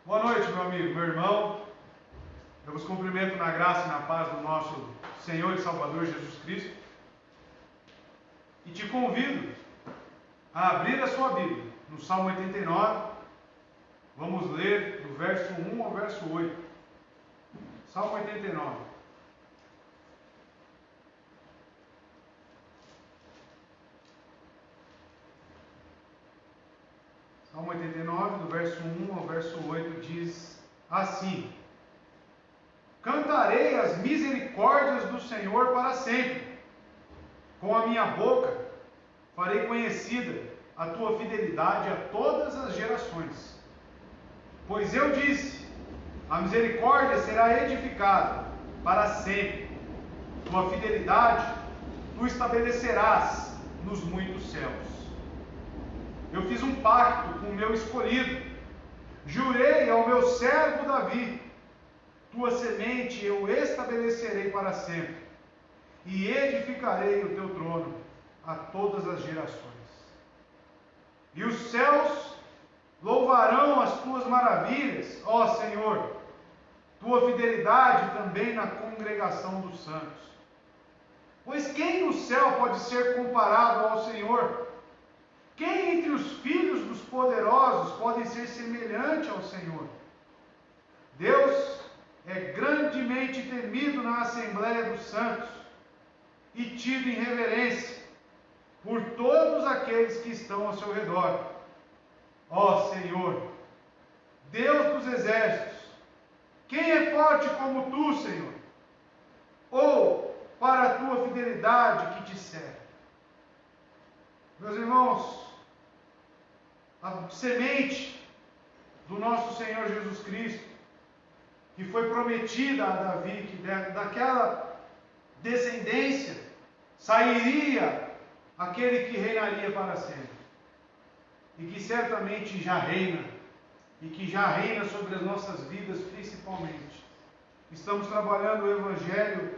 Boa noite, meu amigo, meu irmão. Eu vos cumprimento na graça e na paz do nosso Senhor e Salvador Jesus Cristo. E te convido a abrir a sua Bíblia no Salmo 89. Vamos ler do verso 1 ao verso 8. Salmo 89. Salmo 89, do verso 1 ao verso 8, diz assim: Cantarei as misericórdias do Senhor para sempre. Com a minha boca farei conhecida a tua fidelidade a todas as gerações. Pois eu disse: a misericórdia será edificada para sempre. Tua fidelidade tu estabelecerás nos muitos céus. Eu fiz um pacto com o meu escolhido, jurei ao meu servo Davi: tua semente eu estabelecerei para sempre, e edificarei o teu trono a todas as gerações. E os céus louvarão as tuas maravilhas, ó Senhor, tua fidelidade também na congregação dos santos. Pois quem no céu pode ser comparado ao Senhor? Quem entre os filhos dos poderosos pode ser semelhante ao Senhor? Deus é grandemente temido na Assembleia dos Santos e tido em reverência por todos aqueles que estão ao seu redor. Ó Senhor, Deus dos exércitos, quem é forte como tu, Senhor? Ou para a tua fidelidade que te serve? Meus irmãos, a semente do nosso Senhor Jesus Cristo, que foi prometida a Davi, que daquela descendência sairia aquele que reinaria para sempre, e que certamente já reina, e que já reina sobre as nossas vidas principalmente. Estamos trabalhando o Evangelho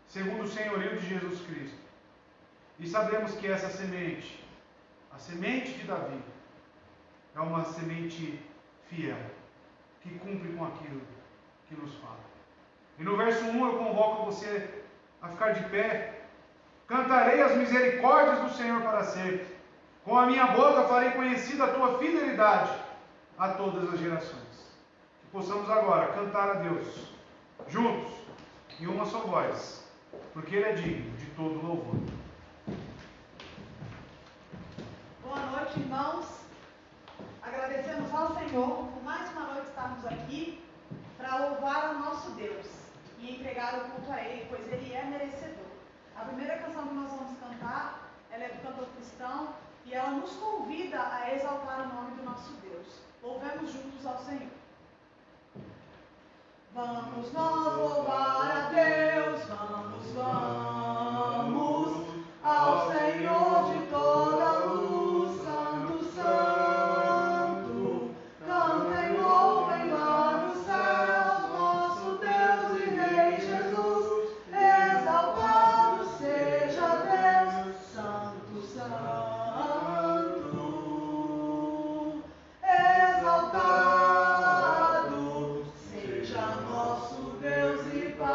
segundo o senhorio de Jesus Cristo, e sabemos que essa semente, a semente de Davi, é uma semente fiel, que cumpre com aquilo que nos fala. E no verso 1 eu convoco você a ficar de pé. Cantarei as misericórdias do Senhor para sempre. Com a minha boca farei conhecida a tua fidelidade a todas as gerações. Que possamos agora cantar a Deus juntos, em uma só voz, porque Ele é digno de todo louvor. Boa noite, irmãos. Agradecemos ao Senhor por mais uma noite estarmos aqui para louvar ao nosso Deus e entregar o culto a Ele, pois Ele é merecedor. A primeira canção que nós vamos cantar, ela é do cantor cristão e ela nos convida a exaltar o nome do nosso Deus. Louvemos juntos ao Senhor. Vamos nós louvar a Deus, vamos ao Senhor de toda a luz, Santo, Santo. Cantem, louvem lá nos céus, nosso Deus e Rei Jesus. Exaltado seja Deus, Santo, Santo. Exaltado seja nosso Deus e Pai.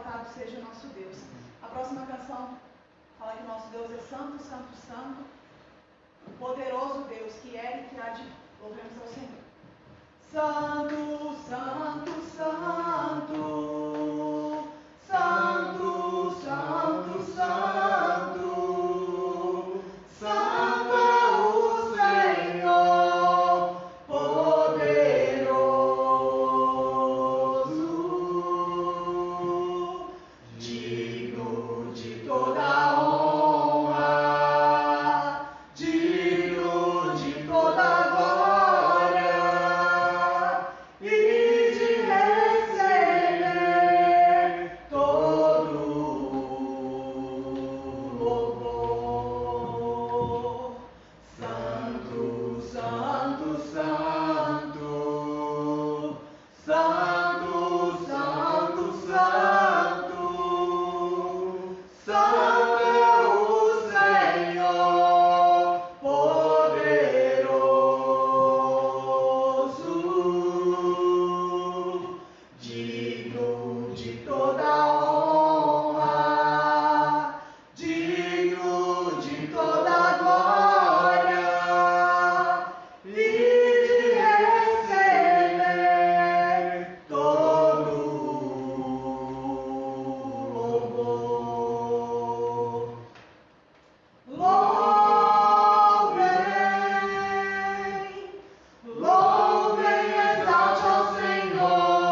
exaltado seja o nosso Deus. A próxima canção fala que o nosso Deus é santo, santo, santo, poderoso Deus, que é e que há de. Louvemos ao Senhor. Santo, santo, santo, santo, santo, santo, santo é o Senhor, poderoso, digno de toda honra, digno de toda glória e de receber todo louvor. Santo, santo, santo, santo, santo, santo, santo é o Senhor, poderoso, digno de toda honra, digno de toda glória e de receber todo louvor. Louvem, exalte ao Senhor.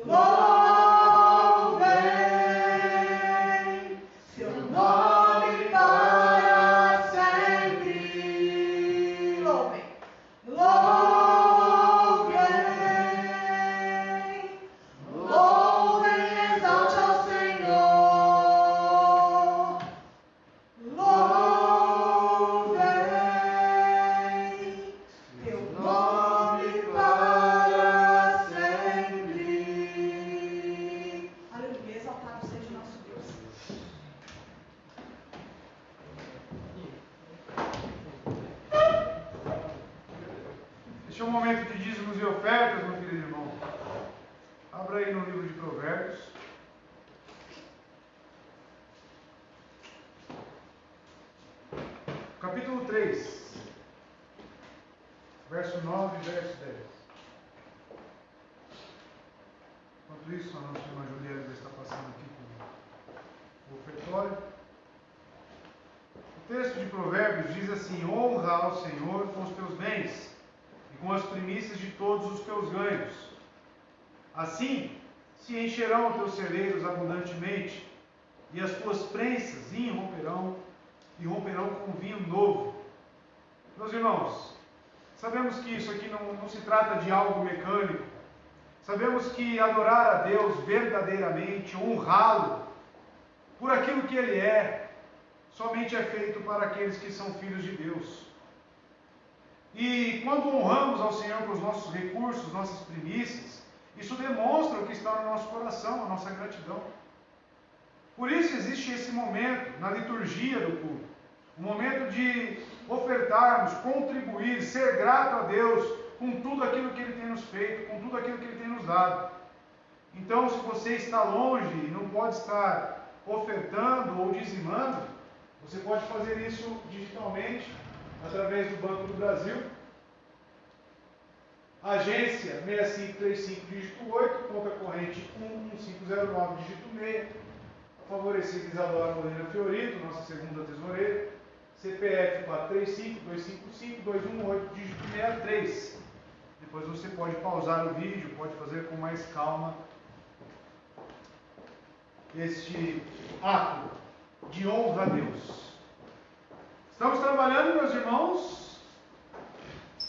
Louvem seu nome para sempre. Louvem, louvem, exalte ao Senhor. Louvem teu nome para sempre. Aleluia, exaltado seja o nosso Deus. Este é um momento de dízimos e ofertas, meu querido irmão. Abra aí no livro de Provérbios. Capítulo 3, verso 9 e verso 10. Enquanto isso, a nossa irmã Juliana já está passando aqui com o ofertório. O texto de Provérbios diz assim: honra ao Senhor com os teus bens e com as primícias de todos os teus ganhos. Assim se encherão os teus celeiros abundantemente, e as tuas prensas irromperão com vinho novo. Meus irmãos, sabemos que isso aqui não se trata de algo mecânico. Sabemos que adorar a Deus verdadeiramente, honrá-lo por aquilo que Ele é, somente é feito para aqueles que são filhos de Deus. E quando honramos ao Senhor com os nossos recursos, nossas primícias, isso demonstra o que está no nosso coração, a nossa gratidão. Por isso existe esse momento na liturgia do culto, o momento de ofertarmos, contribuir, ser grato a Deus com tudo aquilo que Ele tem nos feito, com tudo aquilo que Ele tem nos dado. Então, se você está longe e não pode estar ofertando ou dizimando, você pode fazer isso digitalmente, através do Banco do Brasil. Agência 6535, dígito 8, conta corrente 11509, dígito 6, favorecido Isadora Molina Fiorito, nossa segunda tesoureira, CPF 435-255-218, dígito 63. Depois você pode pausar o vídeo, pode fazer com mais calma este ato de honra a Deus. Estamos trabalhando, meus irmãos,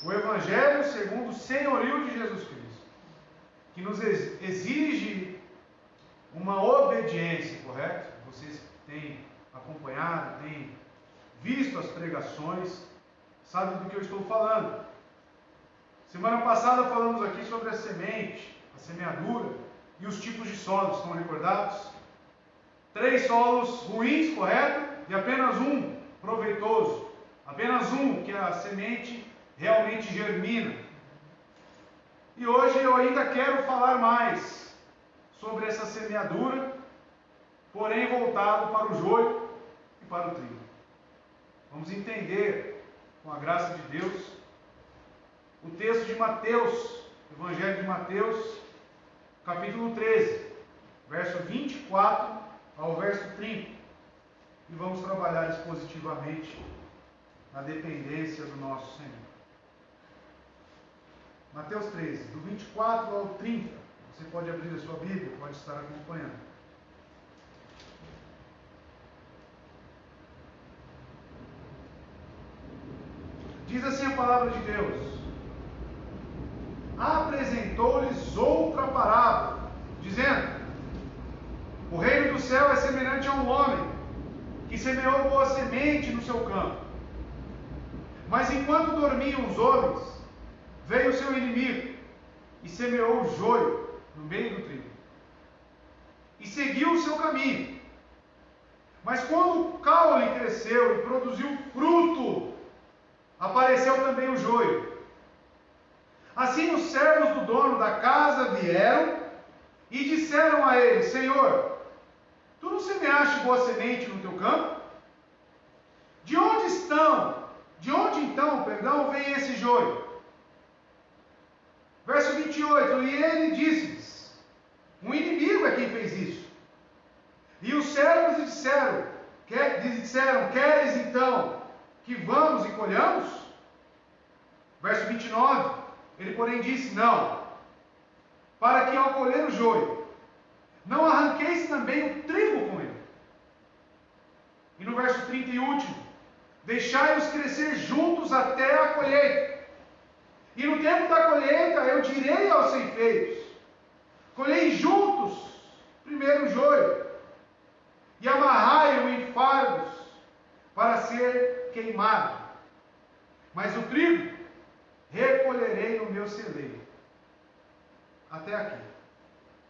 o Evangelho segundo o senhorio de Jesus Cristo, que nos exige uma obediência, correto? Vocês têm acompanhado, têm visto as pregações, sabem do que eu estou falando. Semana passada falamos aqui sobre a semente, a semeadura e os tipos de solos, estão recordados? 3 solos ruins, correto? E apenas um proveitoso. Apenas um que a semente realmente germina. E hoje eu ainda quero falar mais semeadura, porém voltado para o joio e para o trigo. Vamos entender, com a graça de Deus, o texto de Mateus, Evangelho de Mateus, capítulo 13, verso 24 ao verso 30. E vamos trabalhar expositivamente na dependência do nosso Senhor. Mateus 13, do 24 ao 30. Você pode abrir a sua Bíblia, pode estar acompanhando. Diz assim a palavra de Deus: apresentou-lhes outra parábola, dizendo: o reino do céu é semelhante a um homem que semeou boa semente no seu campo. Mas enquanto dormiam os homens, veio o seu inimigo e semeou o joio no meio do trigo. E seguiu o seu caminho. Mas quando o caule cresceu e produziu fruto, apareceu também o joio. Assim os servos do dono da casa vieram e disseram a ele: Senhor, tu não semeaste boa semente no teu campo? De onde então, vem esse joio? Verso 28, e ele disse-lhes: um inimigo é quem fez isso. E os servos lhe disseram: queres então que vamos e colhamos? Verso 29, ele porém disse: não, para que ao colher o joio, não arranqueis também o trigo com ele. E no verso 30 e último: deixai-os crescer juntos até a colheita. E no tempo da colheita eu direi aos ceifeiros: colhei juntos primeiro o joio, e amarrai-o em fardos para ser queimado. Mas o trigo recolherei no meu celeiro. Até aqui.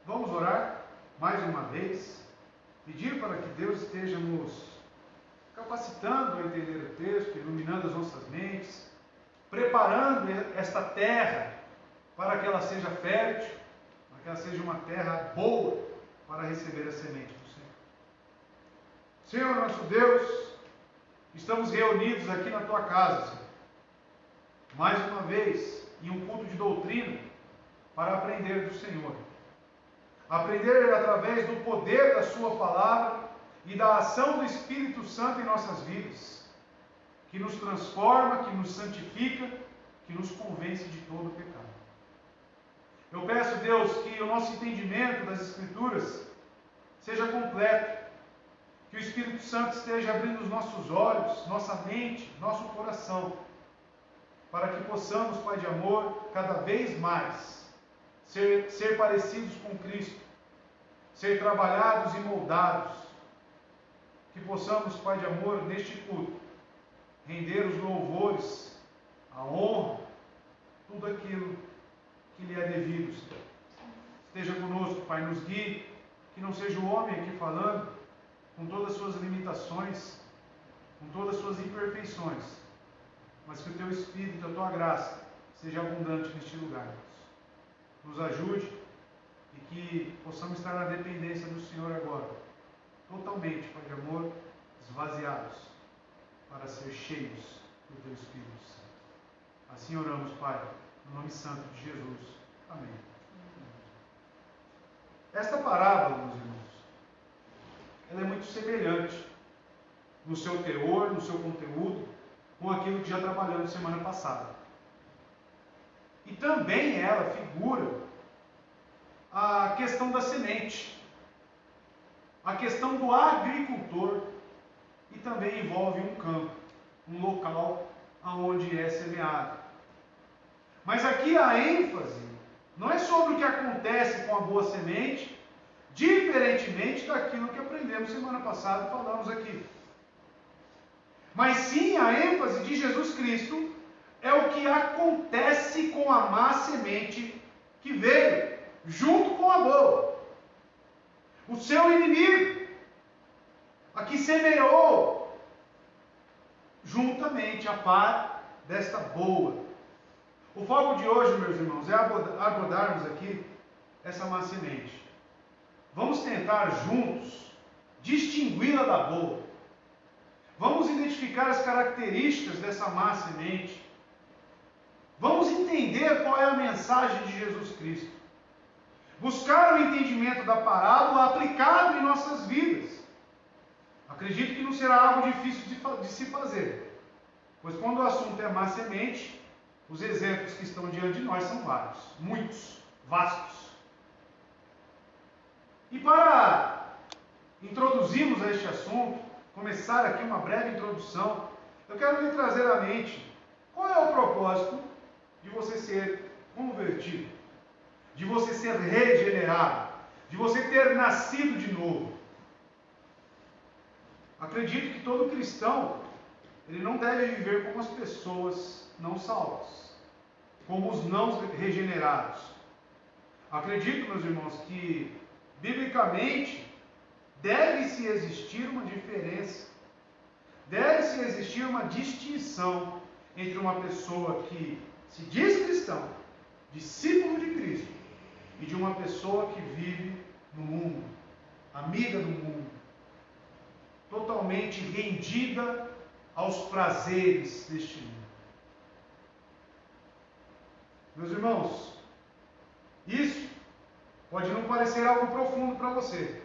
Vamos orar mais uma vez, pedir para que Deus esteja nos capacitando a entender o texto, iluminando as nossas mentes, preparando esta terra para que ela seja fértil, para que ela seja uma terra boa para receber a semente do Senhor. Senhor nosso Deus, estamos reunidos aqui na tua casa, Senhor, mais uma vez em um culto de doutrina para aprender do Senhor. Aprender através do poder da sua palavra e da ação do Espírito Santo em nossas vidas, que nos transforma, que nos santifica, que nos convence de todo o pecado. Eu peço, Deus, que o nosso entendimento das Escrituras seja completo, que o Espírito Santo esteja abrindo os nossos olhos, nossa mente, nosso coração, para que possamos, Pai de amor, cada vez mais ser parecidos com Cristo, ser trabalhados e moldados, que possamos, Pai de amor, neste culto, render os louvores, a honra, tudo aquilo que lhe é devido, Senhor. Esteja conosco, Pai, nos guie, que não seja o homem aqui falando, com todas as suas limitações, com todas as suas imperfeições, mas que o Teu Espírito, a Tua graça, seja abundante neste lugar, Deus. Nos ajude e que possamos estar na dependência do Senhor agora, totalmente, Pai de amor, esvaziados, para ser cheios do Teu Espírito Santo. Assim oramos, Pai, no nome santo de Jesus. Amém. Esta parábola, meus irmãos, ela é muito semelhante no seu teor, no seu conteúdo, com aquilo que já trabalhamos semana passada. E também ela figura a questão da semente, a questão do agricultor, e também envolve um campo, um local onde é semeado. Mas aqui a ênfase não é sobre o que acontece com a boa semente, diferentemente daquilo que aprendemos semana passada e falamos aqui. Mas sim, a ênfase de Jesus Cristo é o que acontece com a má semente que veio junto com a boa. O seu inimigo, a que semeou juntamente a par desta boa. O foco de hoje, meus irmãos, é abordarmos aqui essa má semente. vamos tentar juntos distingui-la da boa. Vamos identificar as características dessa má semente. Vamos entender qual é a mensagem de Jesus Cristo. Buscar o entendimento da parábola aplicado em nossas vidas. Acredito que não será algo difícil de se fazer, pois quando o assunto é má semente, os exemplos que estão diante de nós são vários, muitos, vastos. E para introduzirmos a este assunto, começar aqui uma breve introdução, eu quero lhe trazer à mente qual é o propósito de você ser convertido, de você ser regenerado, de você ter nascido de novo. Acredito que todo cristão, ele não deve viver como as pessoas não salvas, como os não regenerados. Acredito, meus irmãos, que biblicamente deve-se existir uma diferença, deve-se existir uma distinção entre uma pessoa que se diz cristão, discípulo de Cristo, e de uma pessoa que vive no mundo, amiga do mundo, totalmente rendida aos prazeres deste mundo. Meus irmãos, isso pode não parecer algo profundo para você,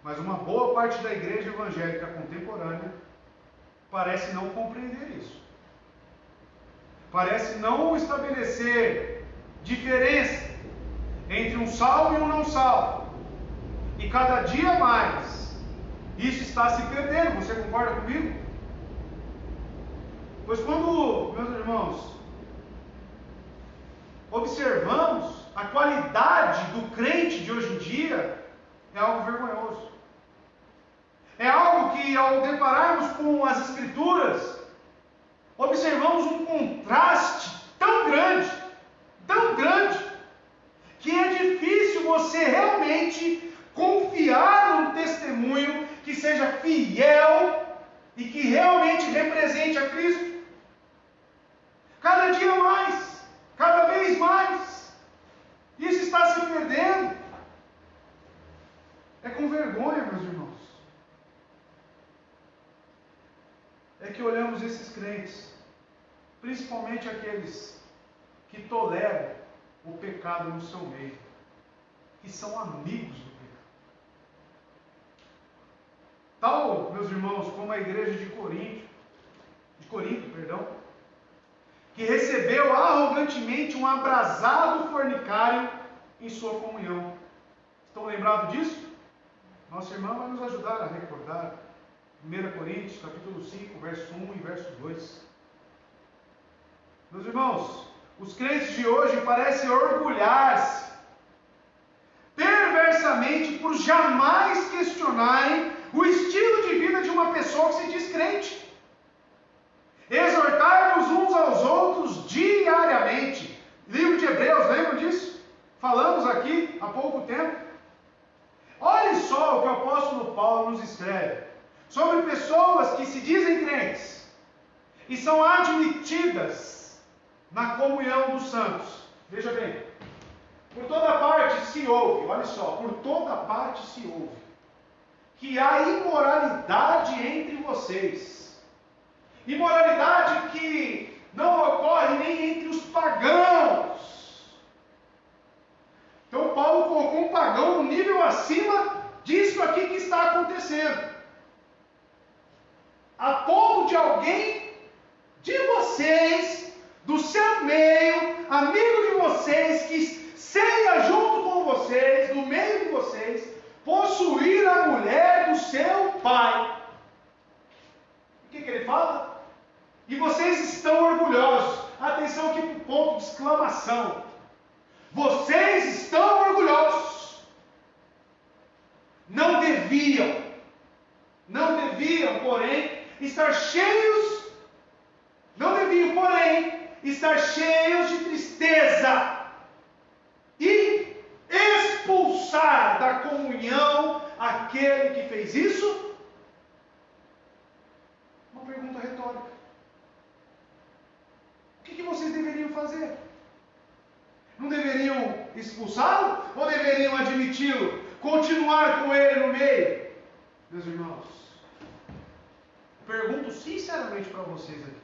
mas uma boa parte da igreja evangélica contemporânea parece não compreender isso. Parece não estabelecer diferença entre um salvo e um não salvo. E cada dia mais isso está se perdendo. Você concorda comigo? Pois quando, meus irmãos, observamos a qualidade do crente de hoje em dia, é algo vergonhoso. É algo que, ao depararmos com as Escrituras, observamos um contraste tão grande, que é difícil você realmente confiar num testemunho que seja fiel e que realmente represente a Cristo. Cada dia mais, cada vez mais, isso está se perdendo. É com vergonha, meus irmãos, é que olhamos esses crentes, principalmente aqueles que toleram o pecado no seu meio, que são amigos do pecado. Tal, meus irmãos, como a igreja de Corinto, que recebeu arrogantemente um abrasado fornicário em sua comunhão. Estão lembrados disso? Nossa irmã vai nos ajudar a recordar. 1 Coríntios, capítulo 5, verso 1 e verso 2. Meus irmãos, os crentes de hoje parecem orgulhar-se perversamente por jamais questionarem o estilo de vida de uma pessoa que se diz crente. Exortar-nos uns aos outros diariamente. Livro de Hebreus, lembram disso? Falamos aqui há pouco tempo. Olhe só o que o apóstolo Paulo nos escreve sobre pessoas que se dizem crentes e são admitidas na comunhão dos santos. Veja bem, por toda parte se ouve, olha só, por toda parte se ouve que há imoralidade entre vocês. Imoralidade que não ocorre nem entre os pagãos. Então Paulo colocou um pagão no nível acima disso aqui que está acontecendo. A ponto de alguém de vocês, do seu meio, amigo de vocês, que ceia junto com vocês, do meio de vocês, possuir a mulher do seu pai. O que ele fala? E vocês estão orgulhosos. Atenção aqui para o ponto de exclamação. Vocês estão orgulhosos. Não deviam, porém, estar cheios de tristeza e expulsar da comunhão aquele que fez isso? Uma pergunta retórica. O que vocês deveriam fazer? Não deveriam expulsá-lo ou deveriam admiti-lo? continuar com Ele no meio. Meus irmãos, pergunto sinceramente para vocês aqui.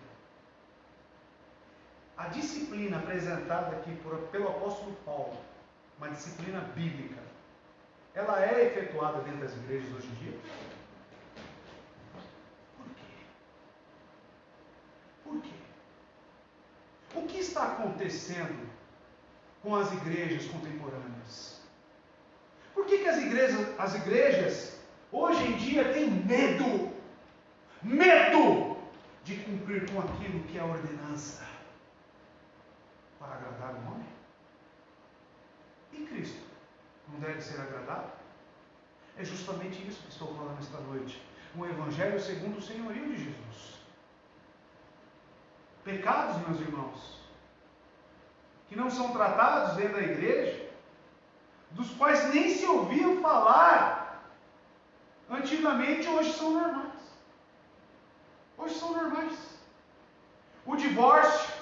A disciplina apresentada aqui pelo apóstolo Paulo, uma disciplina bíblica, ela é efetuada dentro das igrejas hoje em dia? Por quê? Por quê? O que está acontecendo com as igrejas contemporâneas? Por que as igrejas hoje em dia têm medo de cumprir com aquilo que é a ordenança para agradar o homem? E Cristo não deve ser agradado? É justamente isso que estou falando esta noite. Um evangelho segundo o senhorio de Jesus. Pecados, meus irmãos, que não são tratados dentro da igreja, dos quais nem se ouvia falar antigamente, hoje são normais. Hoje são normais. O divórcio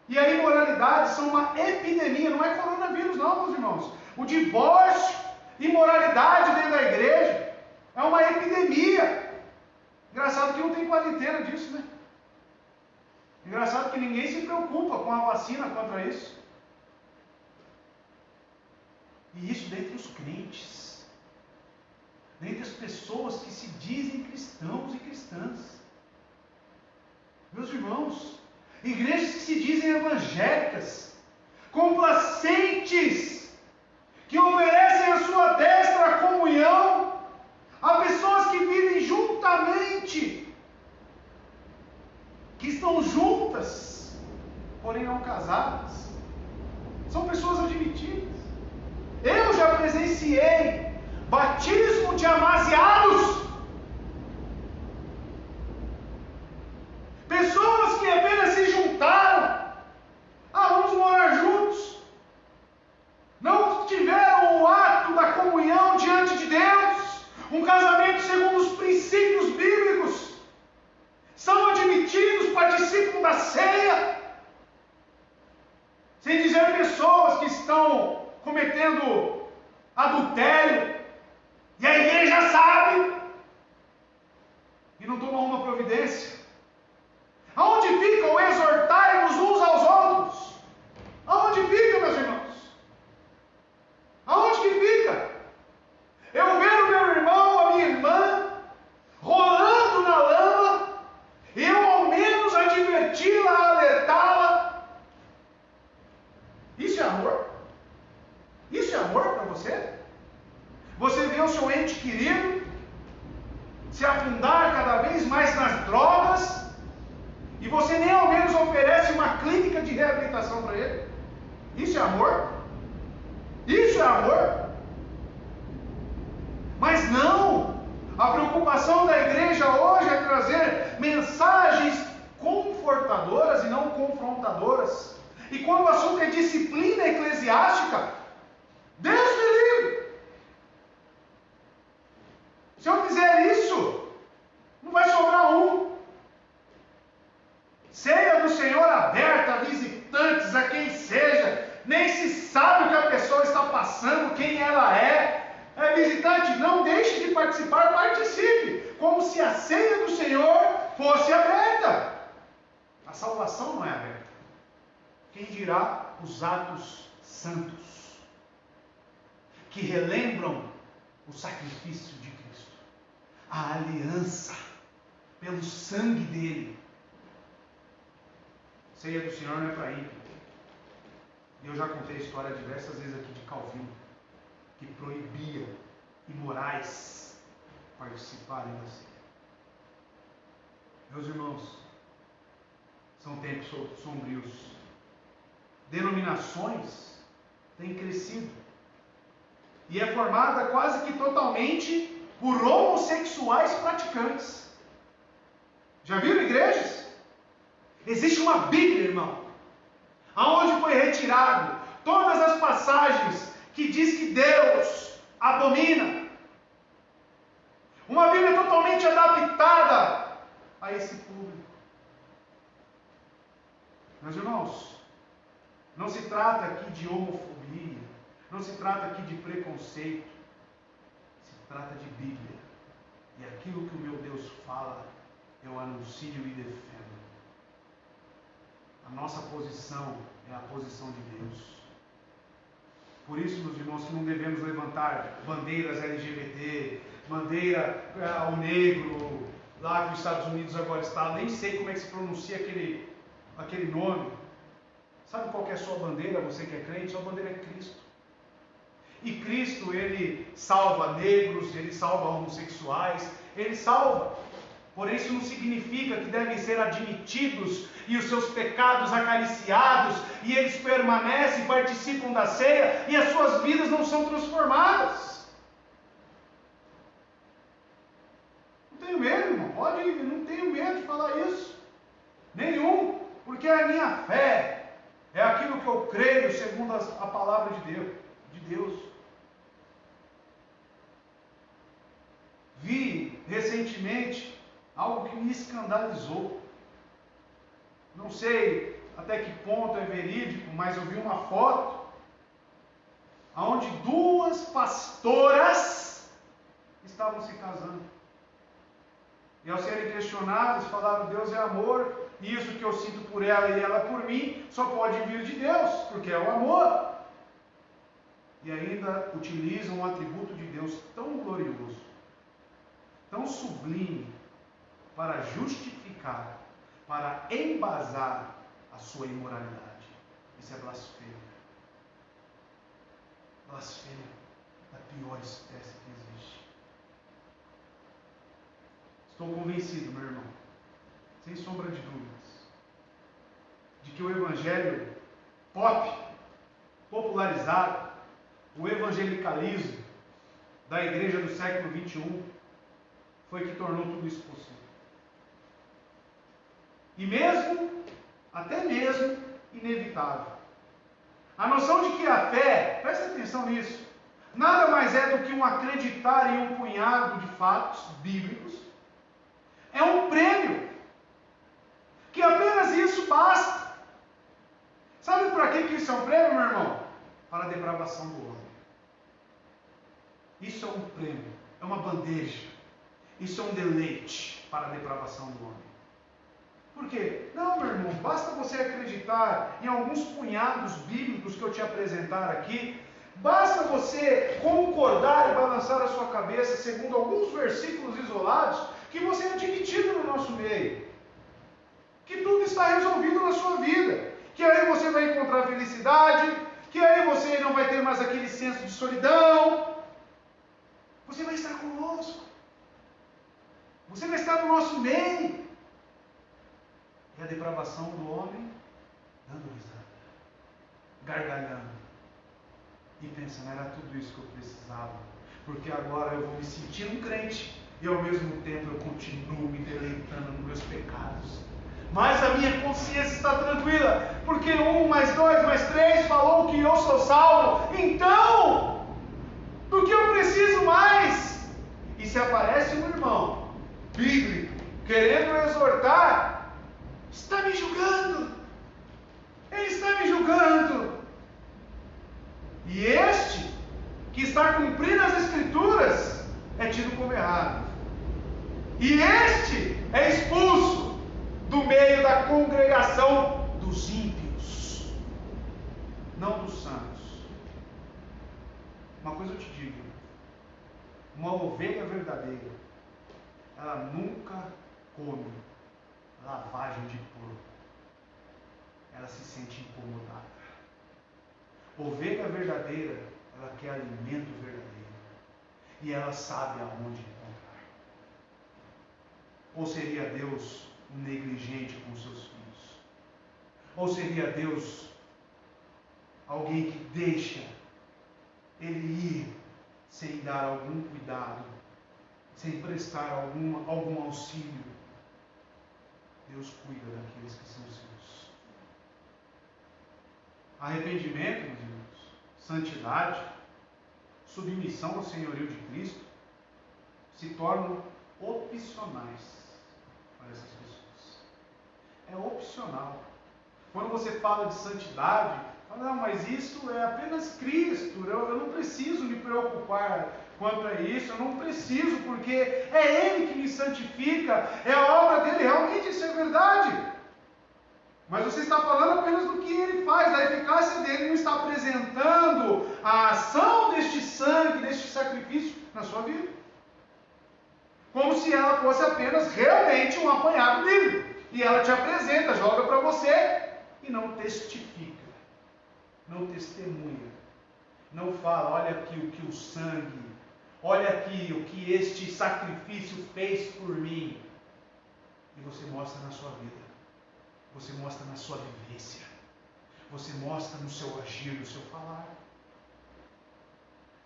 e a imoralidade são uma epidemia, não é coronavírus não, meus irmãos. O divórcio, imoralidade dentro da igreja é uma epidemia. Engraçado que não tem quarentena disso, né? Engraçado que ninguém se preocupa com a vacina contra isso. E isso dentre os crentes, dentre as pessoas que se dizem cristãos e cristãs. Meus irmãos, igrejas que se dizem evangélicas, complacentes, que oferecem a sua destra comunhão a pessoas que vivem juntamente, que estão juntas, porém não casadas. São pessoas admitidas. Eu já presenciei batismo de amaziados. Pessoas que apenas se juntaram. Vamos morar juntos. Não tiveram o ato da comunhão diante de Deus. Um casamento segundo os princípios bíblicos. São admitidos, participam da ceia. Sem dizer pessoas que estão cometendo adultério, e a igreja sabe, e não toma uma providência. Aonde fica o exortai-vos uns aos outros? Aonde fica, meus irmãos? Aonde que fica? Eu ver o meu irmão, a minha irmã, rolando na lama, e eu ao menos adverti-la, alertá-la. Isso é amor? Isso é amor para você? Você vê o seu ente querido se afundar cada vez mais nas drogas e você nem ao menos oferece uma clínica de reabilitação para ele? Isso é amor? Isso é amor? Mas não! A preocupação da igreja hoje é trazer mensagens confortadoras e não confrontadoras. E quando o assunto é disciplina eclesiástica, Deus me livre! Se eu fizer isso, não vai sobrar um. Ceia do Senhor aberta a visitantes, a quem seja, nem se sabe o que a pessoa está passando, quem ela é. É visitante, não deixe de participar, participe, como se a ceia do Senhor fosse aberta. A salvação não é aberta. Quem dirá os atos santos, que relembram o sacrifício de Cristo, a aliança pelo sangue dele. Ceia do Senhor não é para ímpio. Eu já contei a história diversas vezes aqui de Calvino, que proibia imorais participarem da ceia. Meus irmãos, são tempos sombrios. Denominações têm crescido e é formada quase que totalmente por homossexuais praticantes. Já viram igrejas? Existe uma Bíblia, irmão, aonde foi retirado todas as passagens que diz que Deus abomina. Uma Bíblia totalmente adaptada a esse público. Meus irmãos, não se trata aqui de homofobia, Não se trata aqui de preconceito. Se trata de Bíblia. E aquilo que o meu Deus fala, eu anuncio e defendo. A nossa posição é a posição de Deus. Por isso, meus irmãos, que não devemos levantar bandeiras LGBT, bandeira ao negro, lá que os Estados Unidos agora está, nem sei como é que se pronuncia aquele nome. Sabe qual que é a sua bandeira, você que é crente? Sua bandeira é Cristo. E Cristo, Ele salva negros, Ele salva homossexuais, Ele salva. Porém, isso não significa que devem ser admitidos e os seus pecados acariciados, e eles permanecem, participam da ceia, e as suas vidas não são transformadas. Não tenho medo, irmão, pode ir, não tenho medo de falar isso. Nenhum, porque a minha fé é aquilo que eu creio segundo a palavra de Deus. Vi recentemente algo que me escandalizou. Não sei até que ponto é verídico, mas eu vi uma foto onde 2 pastoras estavam se casando. E ao serem questionadas, falaram: Deus é amor, e isso que eu sinto por ela e ela por mim, só pode vir de Deus, porque é o amor. E ainda utilizam um atributo de Deus tão glorioso, tão sublime, para justificar, para embasar a sua imoralidade. Isso é blasfêmia. Blasfêmia da pior espécie que existe. Estou convencido, meu irmão, sem sombra de dúvidas, de que o evangelho popularizado, o evangelicalismo da igreja do século XXI, foi que tornou tudo isso possível. E até mesmo, inevitável. A noção de que a fé, presta atenção nisso, nada mais é do que um acreditar em um punhado de fatos bíblicos, é um prêmio, que apenas isso basta. Sabe para que isso é um prêmio, meu irmão? Para a depravação do homem. Isso é um prêmio, é uma bandeja, isso é um deleite para a depravação do homem. Por quê? Não, meu irmão, basta você acreditar em alguns punhados bíblicos que eu te apresentar aqui, basta você concordar e balançar a sua cabeça segundo alguns versículos isolados, que você é admitido no nosso meio, que tudo está resolvido na sua vida, que aí você vai encontrar felicidade, que aí você não vai ter mais aquele senso de solidão, você vai estar conosco, você vai estar no nosso meio. E a depravação do homem dando risada, gargalhando e pensando: era tudo isso que eu precisava, porque agora eu vou me sentir um crente e ao mesmo tempo eu continuo me deleitando nos meus pecados, mas a minha consciência está tranquila, porque 1 mais 2 mais 3 falou que eu sou salvo. Então, do que eu preciso mais? E se aparece um irmão bíblico querendo exortar, está me julgando. Ele está me julgando. E este, que está cumprindo as Escrituras, é tido como errado. E este é expulso do meio da congregação dos ímpios, não dos santos. Uma coisa eu te digo: uma ovelha verdadeira, ela nunca come lavagem de porco. Ela se sente incomodada. Ovelha verdadeira, ela quer alimento verdadeiro, e ela sabe aonde encontrar. Ou seria Deus um negligente com seus filhos? Ou seria Deus alguém que deixa ele ir sem dar algum cuidado, sem prestar algum auxílio? Deus cuida daqueles que são seus. Arrependimento, meus irmãos, santidade, submissão ao senhorio de Cristo se tornam opcionais para essas pessoas. É opcional. Quando você fala de santidade, Não, mas isso é apenas Cristo, eu não preciso me preocupar quanto a isso, eu não preciso, porque é Ele que me santifica, é a obra dele, realmente isso é verdade. Mas você está falando apenas do que Ele faz, da eficácia dele, não está apresentando a ação deste sangue, deste sacrifício na sua vida. Como se ela fosse apenas realmente um apanhado bíblico. E ela te apresenta, joga para você e não testifica. Não testemunha, não fala, olha aqui o que o sangue, olha aqui o que este sacrifício fez por mim. E você mostra na sua vida, você mostra na sua vivência, você mostra no seu agir, no seu falar.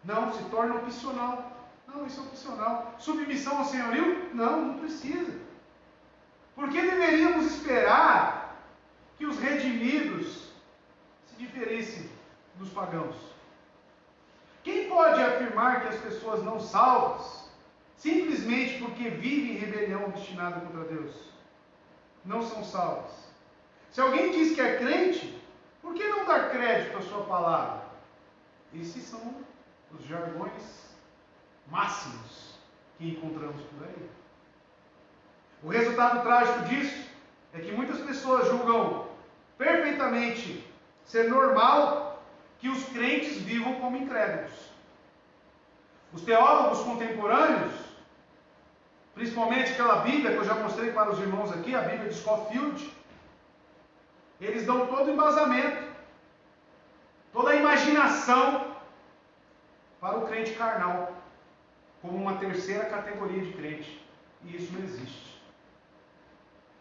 Não, se torna opcional. Não, isso é opcional. Submissão ao senhorio? Não precisa. Por que deveríamos esperar que os redimidos se diferenciem dos pagãos? Quem pode afirmar que as pessoas não salvas simplesmente porque vivem em rebelião obstinada contra Deus não são salvas? Se alguém diz que é crente, por que não dar crédito à sua palavra? Esses são os jargões máximos que encontramos por aí. O resultado trágico disso é que muitas pessoas julgam perfeitamente ser normal que os crentes vivam como incrédulos. Os teólogos contemporâneos, principalmente aquela Bíblia que eu já mostrei para os irmãos aqui, a Bíblia de Scofield, eles dão todo o embasamento, toda a imaginação para o crente carnal, como uma terceira categoria de crente. E isso não existe.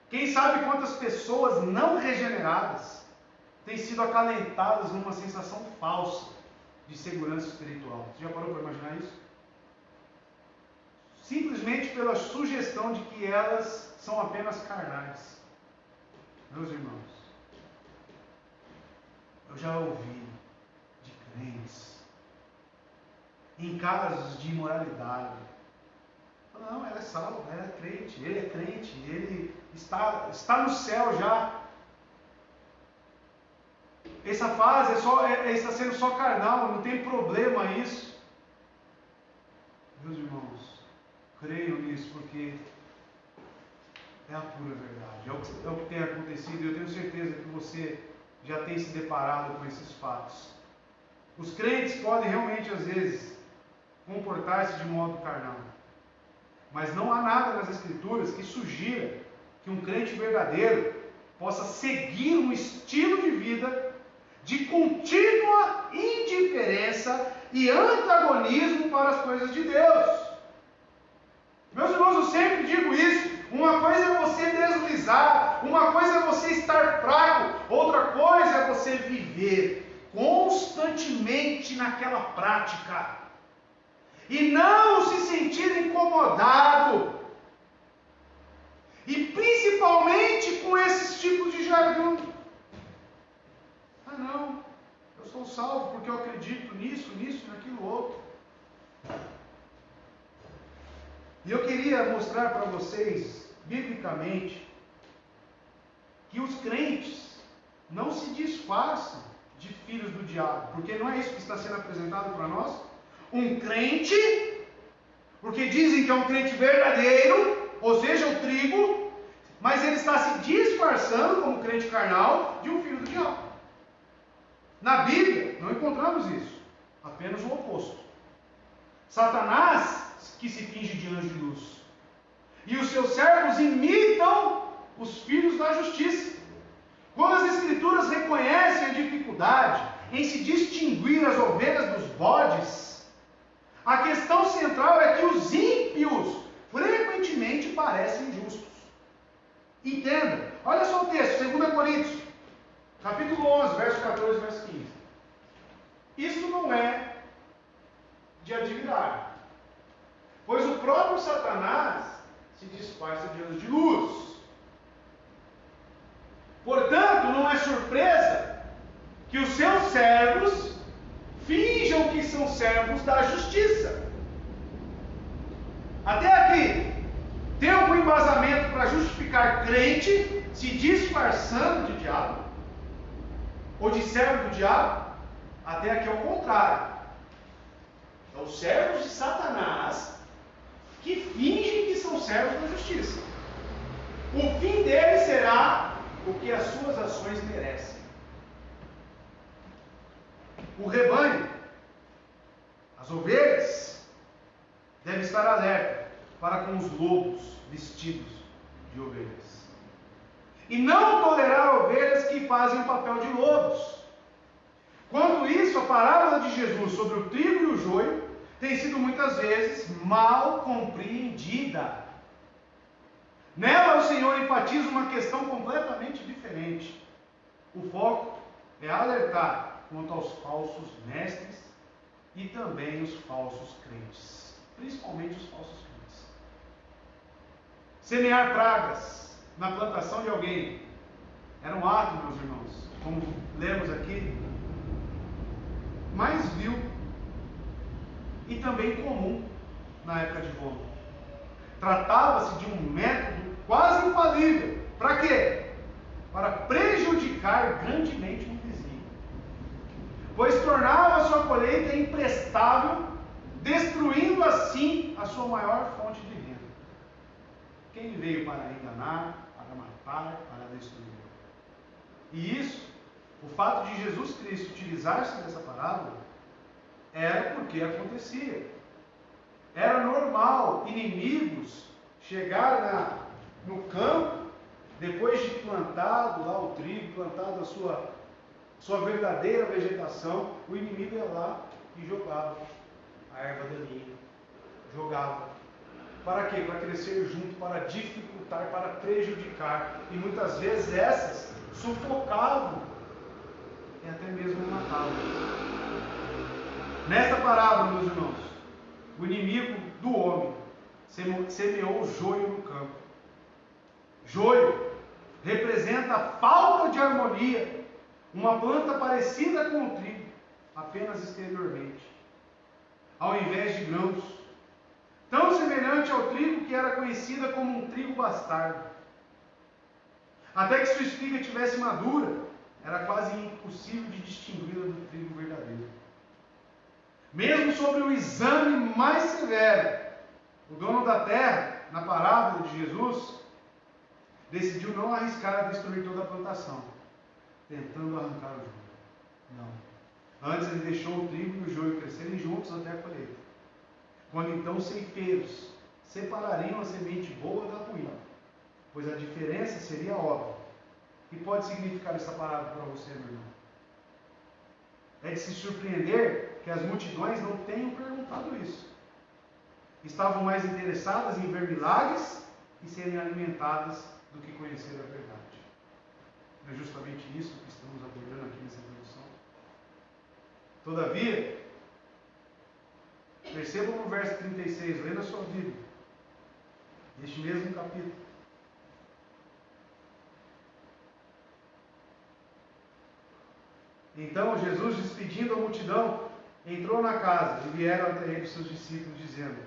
Quem sabe quantas pessoas não regeneradas têm sido acalentadas numa sensação falsa de segurança espiritual. Você já parou para imaginar isso? Simplesmente pela sugestão de que elas são apenas carnais. Meus irmãos, eu já ouvi de crentes em casos de imoralidade. Não, ela é salva, ela é crente, ele está no céu já. Essa fase está sendo só carnal, não tem problema isso. Meus irmãos, creiam nisso, porque é a pura verdade, é o que tem acontecido, e eu tenho certeza que você já tem se deparado com esses fatos. Os crentes podem realmente, às vezes, comportar-se de modo carnal, mas não há nada nas Escrituras que sugira que um crente verdadeiro possa seguir um estilo de vida de contínua indiferença e antagonismo para as coisas de Deus. Meus irmãos, eu sempre digo isso. Uma coisa é você deslizar, uma coisa é você estar fraco, outra coisa é você viver constantemente naquela prática e não se sentir incomodado, e principalmente com esses tipos de jargão. Não, eu sou salvo porque eu acredito nisso, naquilo outro. E eu queria mostrar para vocês, biblicamente, que os crentes não se disfarçam de filhos do diabo, porque não é isso que está sendo apresentado para nós. Um crente, porque dizem que é um crente verdadeiro, ou seja, o trigo, mas ele está se disfarçando como crente carnal de um filho do diabo. Na Bíblia, não encontramos isso, apenas o oposto. Satanás, que se finge de anjo de luz, e os seus servos imitam os filhos da justiça. Quando as Escrituras reconhecem a dificuldade em se distinguir as ovelhas dos bodes, a questão central é que os ímpios frequentemente parecem justos. Entenda, olha só o texto, 2 Coríntios, capítulo 11, verso 14, verso 15. Isso não é de admirar, pois o próprio Satanás se disfarça de anjo de luz. Portanto, não é surpresa que os seus servos finjam que são servos da justiça. Até aqui, tem algum embasamento para justificar crente se disfarçando de diabo? ou de servo do diabo? Até aqui é o contrário. São os servos de Satanás que fingem que são servos da justiça. O fim deles será o que as suas ações merecem. O rebanho, as ovelhas, deve estar alerta para com os lobos vestidos de ovelhas. E não tolerar ovelhas que fazem o papel de lobos. Quanto isso, a parábola de Jesus sobre o trigo e o joio tem sido muitas vezes mal compreendida. Nela o Senhor enfatiza uma questão completamente diferente. O foco é alertar quanto aos falsos mestres e também os falsos crentes, principalmente os falsos crentes. Semear pragas na plantação de alguém era um ato, meus irmãos, como lemos aqui, mais vil e também comum na época de Roma. Tratava-se de um método quase infalível. Para quê? Para prejudicar grandemente um vizinho, pois tornava a sua colheita imprestável, destruindo assim a sua maior fonte de renda. Quem veio para enganar, para matar, para destruir? E isso, o fato de Jesus Cristo utilizar-se dessa parábola, era porque acontecia. Era normal inimigos chegarem no campo, depois de plantado lá o trigo, plantado a sua verdadeira vegetação, o inimigo ia lá e jogava a erva daninha. Jogava. Para quê? Para crescer junto, para dificultar, para prejudicar. E muitas vezes essas sufocavam e até mesmo matavam. Nessa parábola, meus irmãos, o inimigo do homem semeou o joio no campo. Joio representa a falta de harmonia, uma planta parecida com o trigo, apenas exteriormente, ao invés de grãos, tão semelhante ao trigo que era conhecida como um trigo bastardo. Até que sua espiga estivesse madura, era quase impossível de distingui-la do trigo verdadeiro. Mesmo sobre o exame mais severo, o dono da terra, na parábola de Jesus, decidiu não arriscar a destruir toda a plantação, tentando arrancar o joio. Não. Antes ele deixou o trigo e o joio crescerem juntos até a colheita. Quando então os ceifeiros separariam a semente boa da ruim, pois a diferença seria óbvia. O que pode significar essa parábola para você, meu irmão? É de se surpreender que as multidões não tenham perguntado isso. Estavam mais interessadas em ver milagres e serem alimentadas do que conhecer a verdade. Não é justamente isso que estamos abordando aqui nessa introdução? Todavia, percebam no verso 36, lê na sua Bíblia, neste mesmo capítulo. Então Jesus, despedindo a multidão, entrou na casa e vieram até ele seus discípulos, dizendo: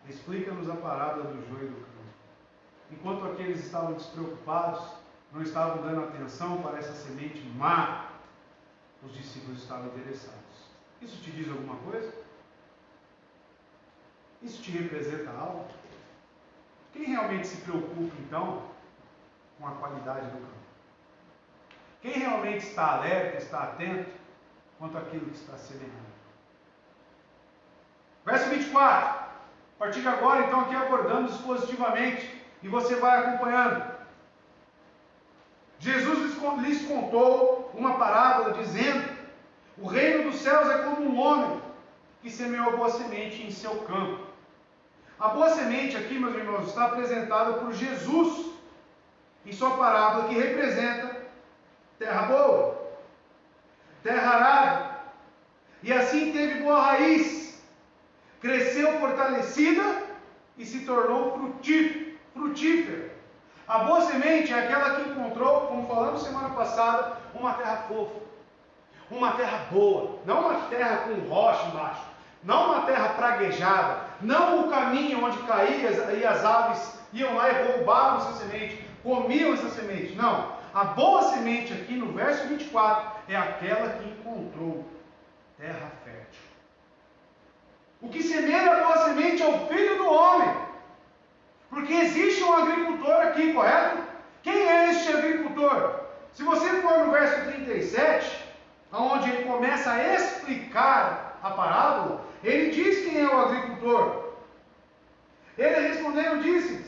explica-nos a parábola do joio e do campo. Enquanto aqueles estavam despreocupados, não estavam dando atenção para essa semente má, os discípulos estavam interessados. Isso te diz alguma coisa? Isso te representa algo? Quem realmente se preocupa, então, com a qualidade do campo? Quem realmente está alerta, está atento quanto àquilo que está semeando? Verso 24. A partir de agora, então, aqui abordamos positivamente, e você vai acompanhando. Jesus lhes contou uma parábola, dizendo: o reino dos céus é como um homem que semeou boa semente em seu campo. A boa semente aqui, meus irmãos, está apresentada por Jesus em sua parábola, que representa terra boa, terra arada, e assim teve boa raiz, cresceu fortalecida e se tornou frutífera. A boa semente é aquela que encontrou, como falamos semana passada, uma terra fofa, uma terra boa, não uma terra com rocha embaixo, não uma terra praguejada, não o caminho onde caía e as aves iam lá e roubavam essa semente, comiam essa semente. Não, a boa semente aqui no verso 24 é aquela que encontrou terra fértil. O que semeia a boa semente é o Filho do Homem. Porque existe um agricultor aqui, correto? Quem é este agricultor? Se você for no verso 37, onde ele começa a explicar a parábola, ele diz quem é o agricultor. Ele respondendo disse: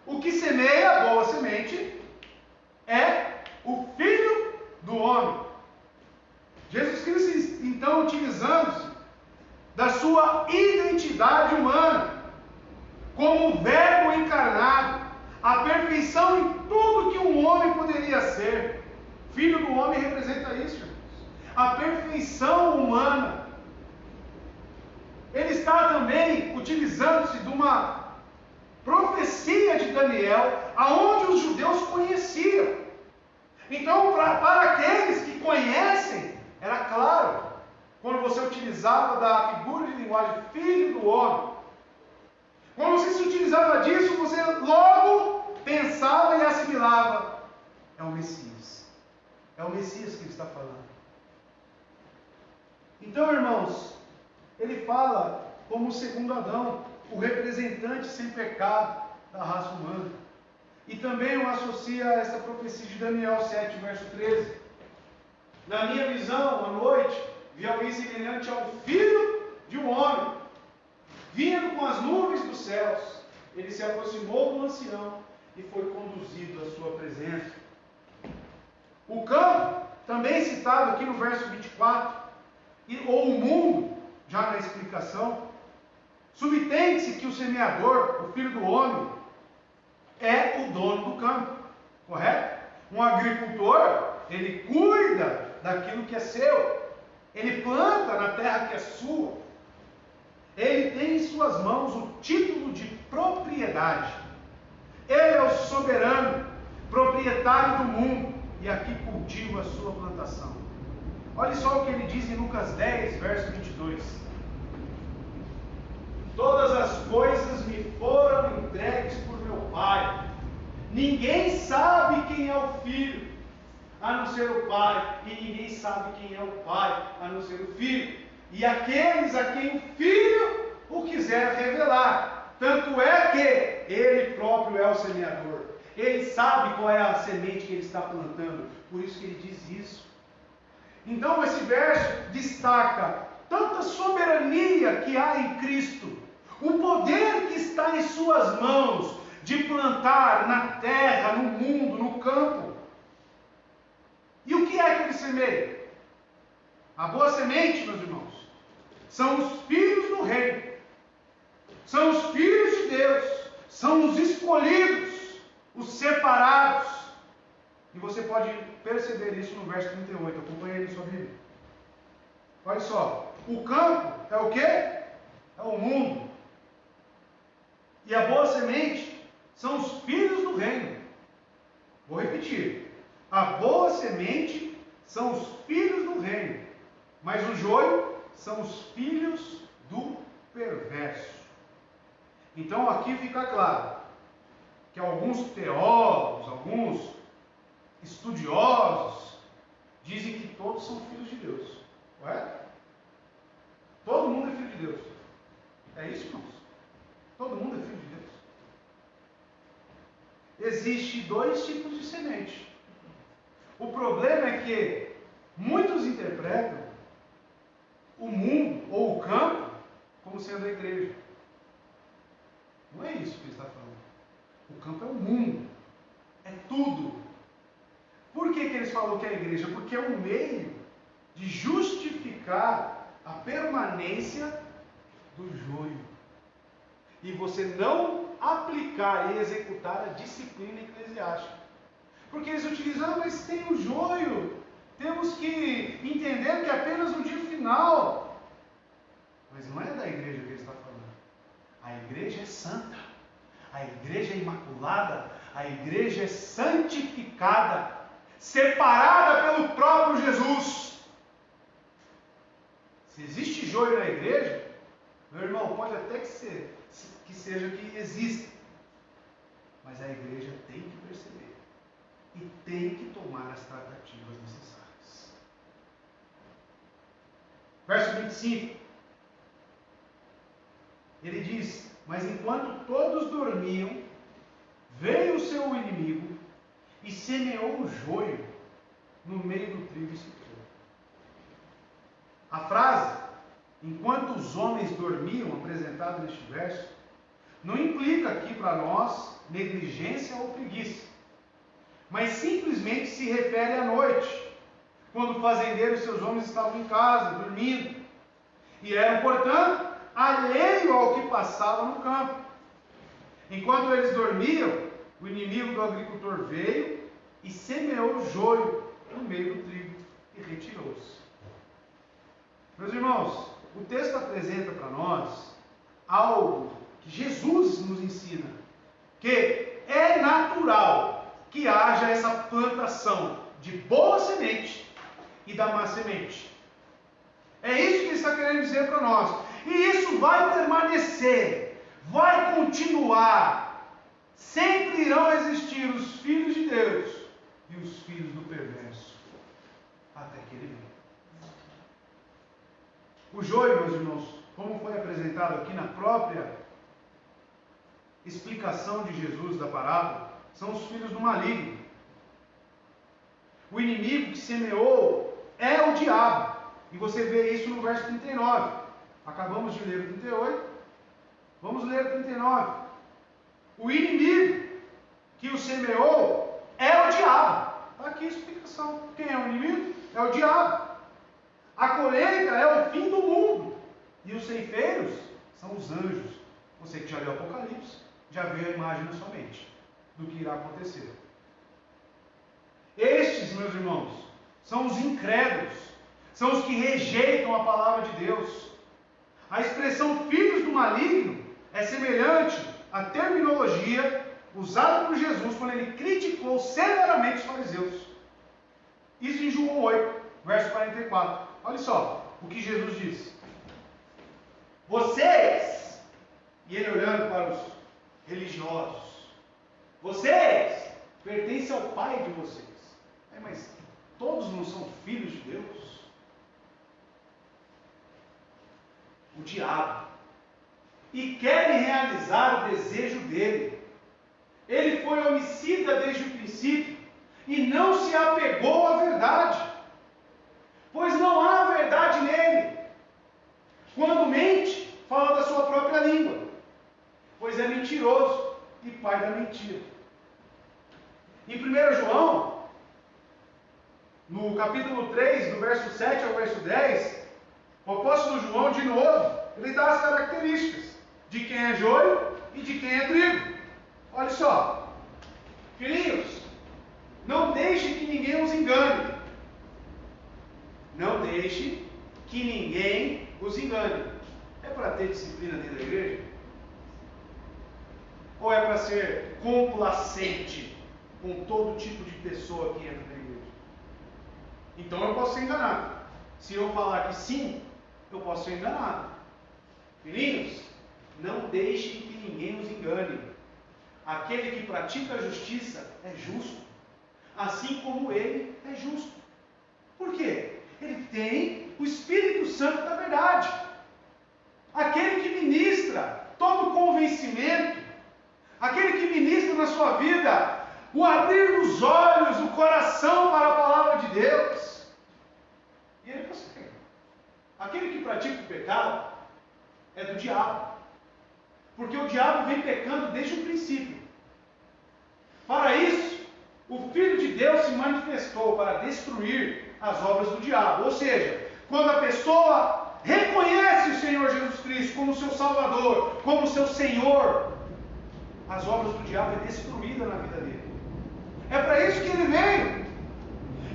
o que semeia a boa semente é o Filho do Homem. Jesus Cristo, então, utilizando-se da sua identidade humana, como Verbo encarnado, a perfeição em tudo que um homem poderia ser. Filho do Homem representa isso, irmãos. A perfeição humana. Ele está também utilizando-se de uma profecia de Daniel, aonde os judeus conheciam. Então, para aqueles que conhecem, era claro, quando você utilizava da figura de linguagem Filho do Homem. Quando você se utilizava disso, você logo pensava e assimilava: é o Messias. É o Messias que ele está falando. Então, irmãos, ele fala como o segundo Adão, o representante sem pecado da raça humana. E também o associa a essa profecia de Daniel 7, verso 13. Na minha visão, à noite, vi alguém semelhante ao Filho de um homem, vindo com as nuvens dos céus. Ele se aproximou do ancião e foi conduzido à sua presença. O campo, também citado aqui no verso 24, ou o mundo, já na explicação, subtende-se que o semeador, o Filho do Homem, é o dono do campo, correto? Um agricultor, ele cuida daquilo que é seu, ele planta na terra que é sua, ele tem em suas mãos o título de propriedade, ele é o soberano, proprietário do mundo, e aqui cultiva a sua plantação. Olha só o que ele diz em Lucas 10, verso 22. Todas as coisas me foram entregues por meu Pai. Ninguém sabe quem é o Filho, a não ser o Pai. E ninguém sabe quem é o Pai, a não ser o Filho. E aqueles a quem o Filho o quiser revelar. Tanto é que Ele próprio é o semeador. Ele sabe qual é a semente que Ele está plantando. Por isso que Ele diz isso. Então esse verso destaca tanta soberania que há em Cristo, o poder que está em suas mãos de plantar na terra, no mundo, no campo. E o que é que ele semeia? A boa semente, meus irmãos, são os filhos do reino, são os filhos de Deus, são os escolhidos, os separados. E você pode perceber isso no verso 38, acompanhe aí na sua Bíblia. Olha só, o campo é o quê? É o mundo. E a boa semente são os filhos do reino. Vou repetir. A boa semente são os filhos do reino, mas o joio são os filhos do perverso. Então aqui fica claro que alguns teólogos, alguns estudiosos dizem que todos são filhos de Deus, correto? Todo mundo é filho de Deus. É isso, irmãos? Todo mundo é filho de Deus. Existem dois tipos de semente. O problema é que muitos interpretam o mundo ou o campo como sendo a igreja. Não é isso que ele está falando. O campo é o mundo. É tudo. Por que eles falam que é a igreja? Porque é um meio de justificar a permanência do joio. E você não aplicar e executar a disciplina eclesiástica. Porque eles utilizam, mas tem o joio. Temos que entender que é apenas no dia final. Mas não é da igreja que ele está falando. A igreja é santa. A igreja é imaculada. A igreja é santificada. Separada pelo próprio Jesus. Se existe joio na igreja, meu irmão, pode até que seja que exista, mas a igreja tem que perceber e tem que tomar as tratativas necessárias. verso 25. Ele diz: mas enquanto todos dormiam, veio o seu inimigo e semeou o joio no meio do trigo e secou. A frase, enquanto os homens dormiam, apresentada neste verso, não implica aqui para nós negligência ou preguiça, mas simplesmente se refere à noite, quando o fazendeiro e seus homens estavam em casa, dormindo, e eram, portanto, alheio ao que passava no campo. Enquanto eles dormiam, o inimigo do agricultor veio e semeou o joio no meio do trigo e retirou-se. Meus irmãos, o texto apresenta para nós algo que Jesus nos ensina, que é natural que haja essa plantação de boa semente e da má semente. É isso que ele está querendo dizer para nós. E isso vai permanecer, vai continuar. Sempre irão existir os filhos de Deus e os filhos do perverso, até que ele venha. O joio, meus irmãos, como foi apresentado aqui na própria explicação de Jesus da parábola, são os filhos do maligno. O inimigo que semeou é o diabo. E você vê isso no verso 39. Acabamos de ler o 38. Vamos ler o 39. O inimigo que o semeou é o diabo. Está aqui a explicação. Quem é o inimigo? É o diabo. A colheita é o fim do mundo. E os ceifeiros são os anjos. Você que já leu Apocalipse, já vê a imagem na sua mente do que irá acontecer. Estes, meus irmãos, são os incrédulos. São os que rejeitam a palavra de Deus. A expressão filhos do maligno é semelhante à terminologia usada por Jesus quando ele criticou severamente os fariseus. Isso em João 8, verso 44. Olha só o que Jesus disse. Vocês, e ele olhando para os religiosos, vocês pertencem ao Pai de vocês. Mas todos não são filhos de Deus? O diabo, e querem realizar o desejo dele. Ele foi homicida desde o princípio e não se apegou à verdade, pois não há verdade nele. Quando mente, fala da sua própria língua, pois é mentiroso e pai da mentira. Em 1 João, no capítulo 3, do verso 7 ao verso 10, o apóstolo João, de novo, ele dá as características de quem é joio e de quem é trigo. Olha só. Filhinhos, não deixe que ninguém os engane. Não deixe que ninguém os engane. É para ter disciplina dentro da igreja? Ou é para ser complacente com todo tipo de pessoa que entra na igreja? Então eu posso ser enganado. Se eu falar que sim, eu posso ser enganado. Filhinhos, não deixem que ninguém os engane. Aquele que pratica a justiça é justo, assim como ele é justo. Por quê? Ele tem o Espírito Santo da verdade. Aquele que ministra todo convencimento, aquele que ministra na sua vida o abrir dos olhos, o coração para a palavra de Deus. E ele consegue. Aquele que pratica o pecado é do diabo. Porque o diabo vem pecando desde o princípio. Para isso, o Filho de Deus se manifestou para destruir as obras do diabo. Ou seja, quando a pessoa reconhece o Senhor Jesus Cristo como seu Salvador, como seu Senhor, as obras do diabo é destruída na vida dele. É para isso que ele veio.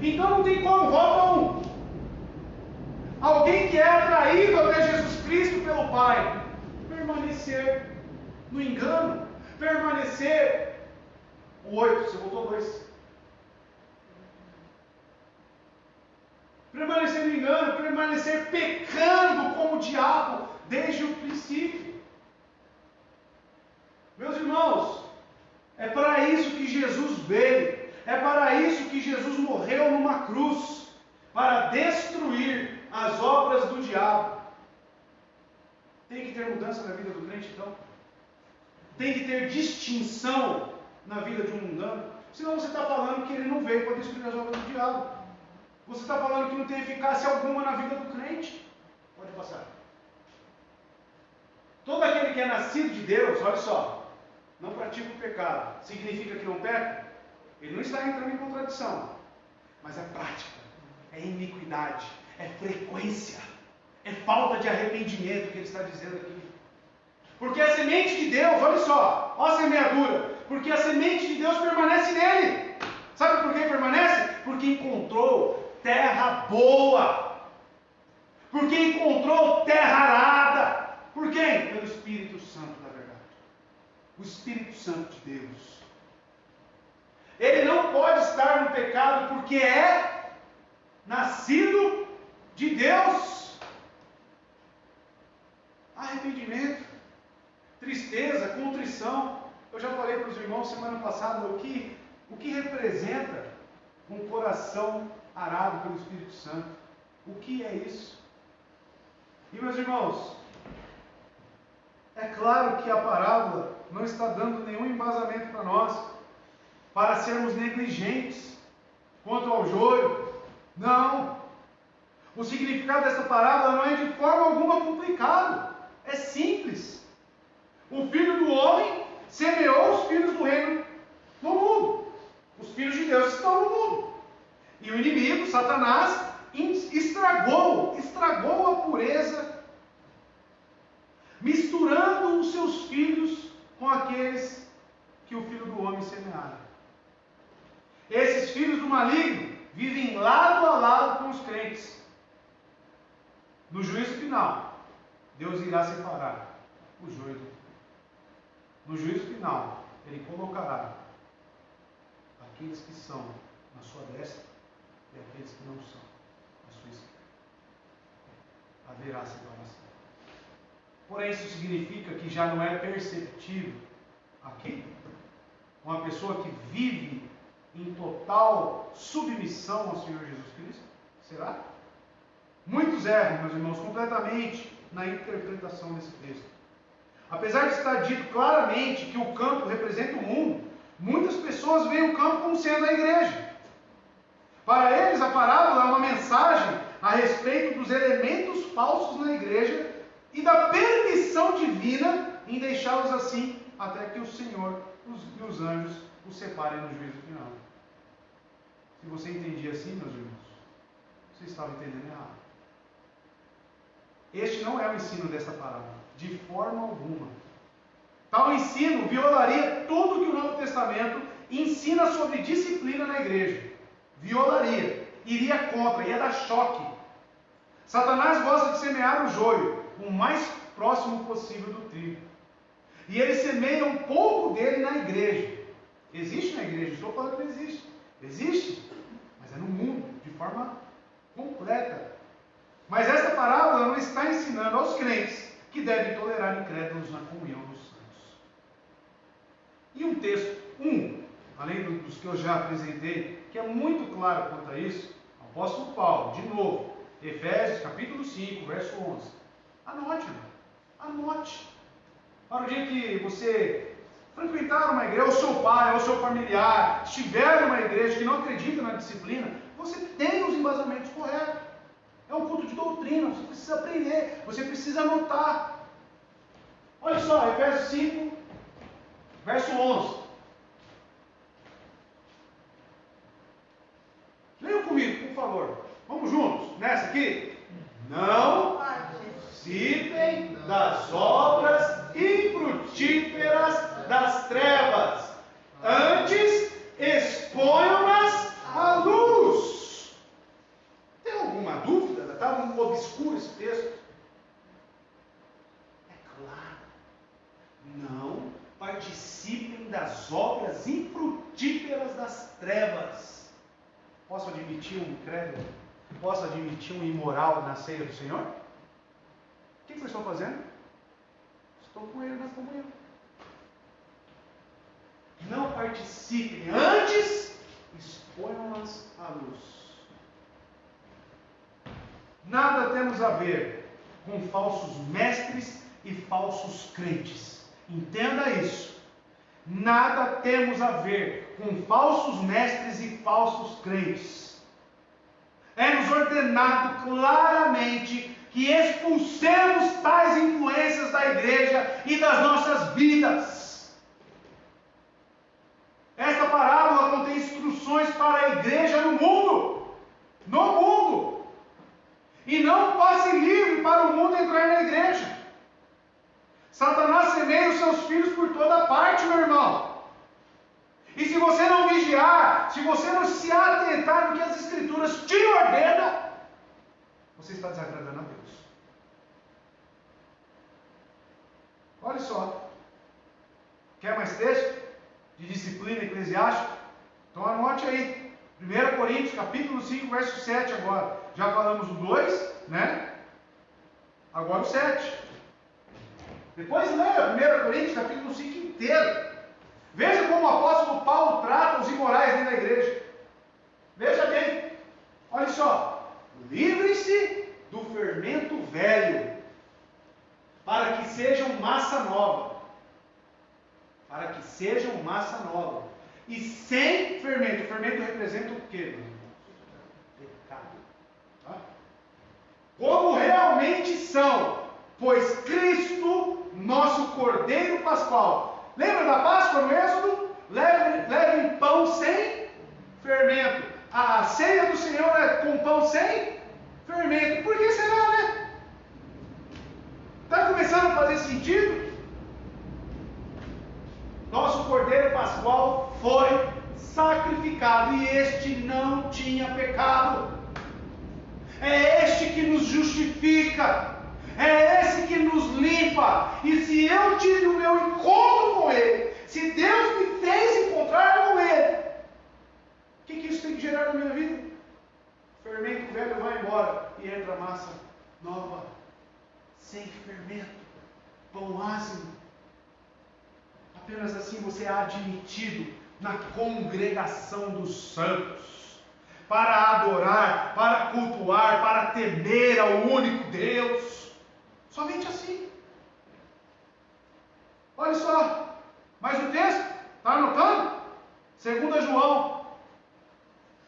Então não tem como, volta um. Alguém que é atraído até Jesus Cristo pelo Pai, permanecer no engano, permanecer. O 8, você voltou 2. Permanecer no engano, permanecer pecando como o diabo desde o princípio. Meus irmãos, é para isso que Jesus veio, é para isso que Jesus morreu numa cruz, para destruir as obras do diabo. Tem que ter mudança na vida do crente, então. Tem que ter distinção na vida de um mundano. Senão você está falando que ele não veio para destruir as obras do diabo. Você está falando que não tem eficácia alguma na vida do crente. Pode passar. Todo aquele que é nascido de Deus, olha só, não pratica o pecado. Significa que não peca? Ele não está entrando em contradição. Mas é prática, é iniquidade, é frequência, é falta de arrependimento que ele está dizendo aqui. Porque a semente de Deus, olha só, olha a semeadura. Porque a semente de Deus permanece nele. Sabe por que permanece? Porque encontrou terra boa. Porque encontrou terra arada. Por quem? Pelo Espírito Santo da verdade. O Espírito Santo de Deus. Ele não pode estar no pecado porque é nascido de Deus. Arrependimento, tristeza, contrição. Eu já falei para os irmãos semana passada o que representa um coração arado pelo Espírito Santo. O que é isso? E meus irmãos, é claro que a parábola não está dando nenhum embasamento para nós, para sermos negligentes quanto ao joio. Não. O significado dessa parábola não é de forma alguma complicado. É simples. O Filho do Homem semeou os filhos do reino no mundo. Os filhos de Deus estão no mundo. E o inimigo, Satanás, estragou a pureza, misturando os seus filhos com aqueles que o Filho do Homem semeara. Esses filhos do maligno vivem lado a lado com os crentes. No juízo final, Deus irá separar o joio do trigo. No juízo final, Ele colocará aqueles que são na sua destra e aqueles que não são na sua esquerda. Haverá separação. Porém, isso significa que já não é perceptível aqui uma pessoa que vive em total submissão ao Senhor Jesus Cristo? Será? Muitos erram, meus irmãos, completamente na interpretação desse texto. Apesar de estar dito claramente que o campo representa o mundo, muitas pessoas veem o campo como sendo a igreja. Para eles, a parábola é uma mensagem a respeito dos elementos falsos na igreja e da permissão divina em deixá-los assim até que o Senhor e os anjos os separem no juízo final. Se você entendia assim, meus irmãos, você estava entendendo errado. Este não é o ensino desta parábola, de forma alguma. Tal ensino violaria tudo que o Novo Testamento ensina sobre disciplina na igreja. Violaria, iria contra, ia dar choque. Satanás gosta de semear o joio o mais próximo possível do trigo. E ele semeia um pouco dele na igreja. Existe na igreja, estou falando que não existe. Existe, mas é no mundo, de forma completa. Mas esta parábola não está ensinando aos crentes que devem tolerar incrédulos na comunhão dos santos. E um texto, além dos que eu já apresentei, que é muito claro quanto a isso, apóstolo Paulo, de novo, Efésios capítulo 5, verso 11. Anote, anote. Para o dia que você frequentar uma igreja, ou seu pai, ou seu familiar, estiver numa igreja que não acredita na disciplina, você tem os embasamentos corretos. É um culto de doutrina, você precisa aprender, você precisa anotar. Olha só, Efésios 5, verso 11. Leiam comigo, por favor. Vamos juntos, nessa aqui. Não participem das obras infrutíferas das trevas, antes exponham-nas à luz. Tem alguma dúvida? Está um obscuro esse texto? É claro. Não participem das obras infrutíferas das trevas. Posso admitir um incrédulo? Posso admitir um imoral na ceia do Senhor? O que eu estou fazendo? Estou com ele na comunhão. Não participem, antes exponham-nas à luz. Nada temos a ver com falsos mestres e falsos crentes. Entenda isso. Nada temos a ver com falsos mestres e falsos crentes. É-nos ordenado claramente que expulsemos tais influências da igreja e das nossas vidas. Esta parábola contém instruções para a igreja no mundo. No mundo. E não passe livre para o mundo entrar na igreja. Satanás semeia os seus filhos por toda parte, meu irmão. E se você não vigiar, se você não se atentar no que as Escrituras te ordenam, você está desagradando a Deus. Olha só. Quer mais texto de disciplina eclesiástica? Então anote aí. 1 Coríntios, capítulo 5, verso 7 agora. Já falamos o 2, né? Agora o 7. Depois leia 1 Coríntios, capítulo 5 inteiro. Veja como o apóstolo Paulo trata os imorais dentro da igreja. Veja bem. Olha só. Livre-se do fermento velho, para que sejam massa nova. Para que sejam massa nova. E sem fermento. O fermento representa o quê? Pecado. Tá? Como realmente são, pois Cristo, nosso Cordeiro Pascual. Lembra da Páscoa no Êxodo? Levem pão sem fermento. A ceia do Senhor é com pão sem fermento. Por que será, né? Está começando a fazer sentido? Nosso Cordeiro Pascual foi sacrificado e este não tinha pecado. É este que nos justifica. É esse que nos limpa. E se eu tive o meu encontro com Ele, se Deus me fez encontrar com Ele, o que isso tem que gerar na minha vida? O fermento velho vai embora e entra massa nova, sem fermento, pão ácido. Apenas assim você é admitido na congregação dos santos, para adorar, para cultuar, para temer ao único Deus. Somente assim. Olha só, mais um texto, está anotando? 2 João,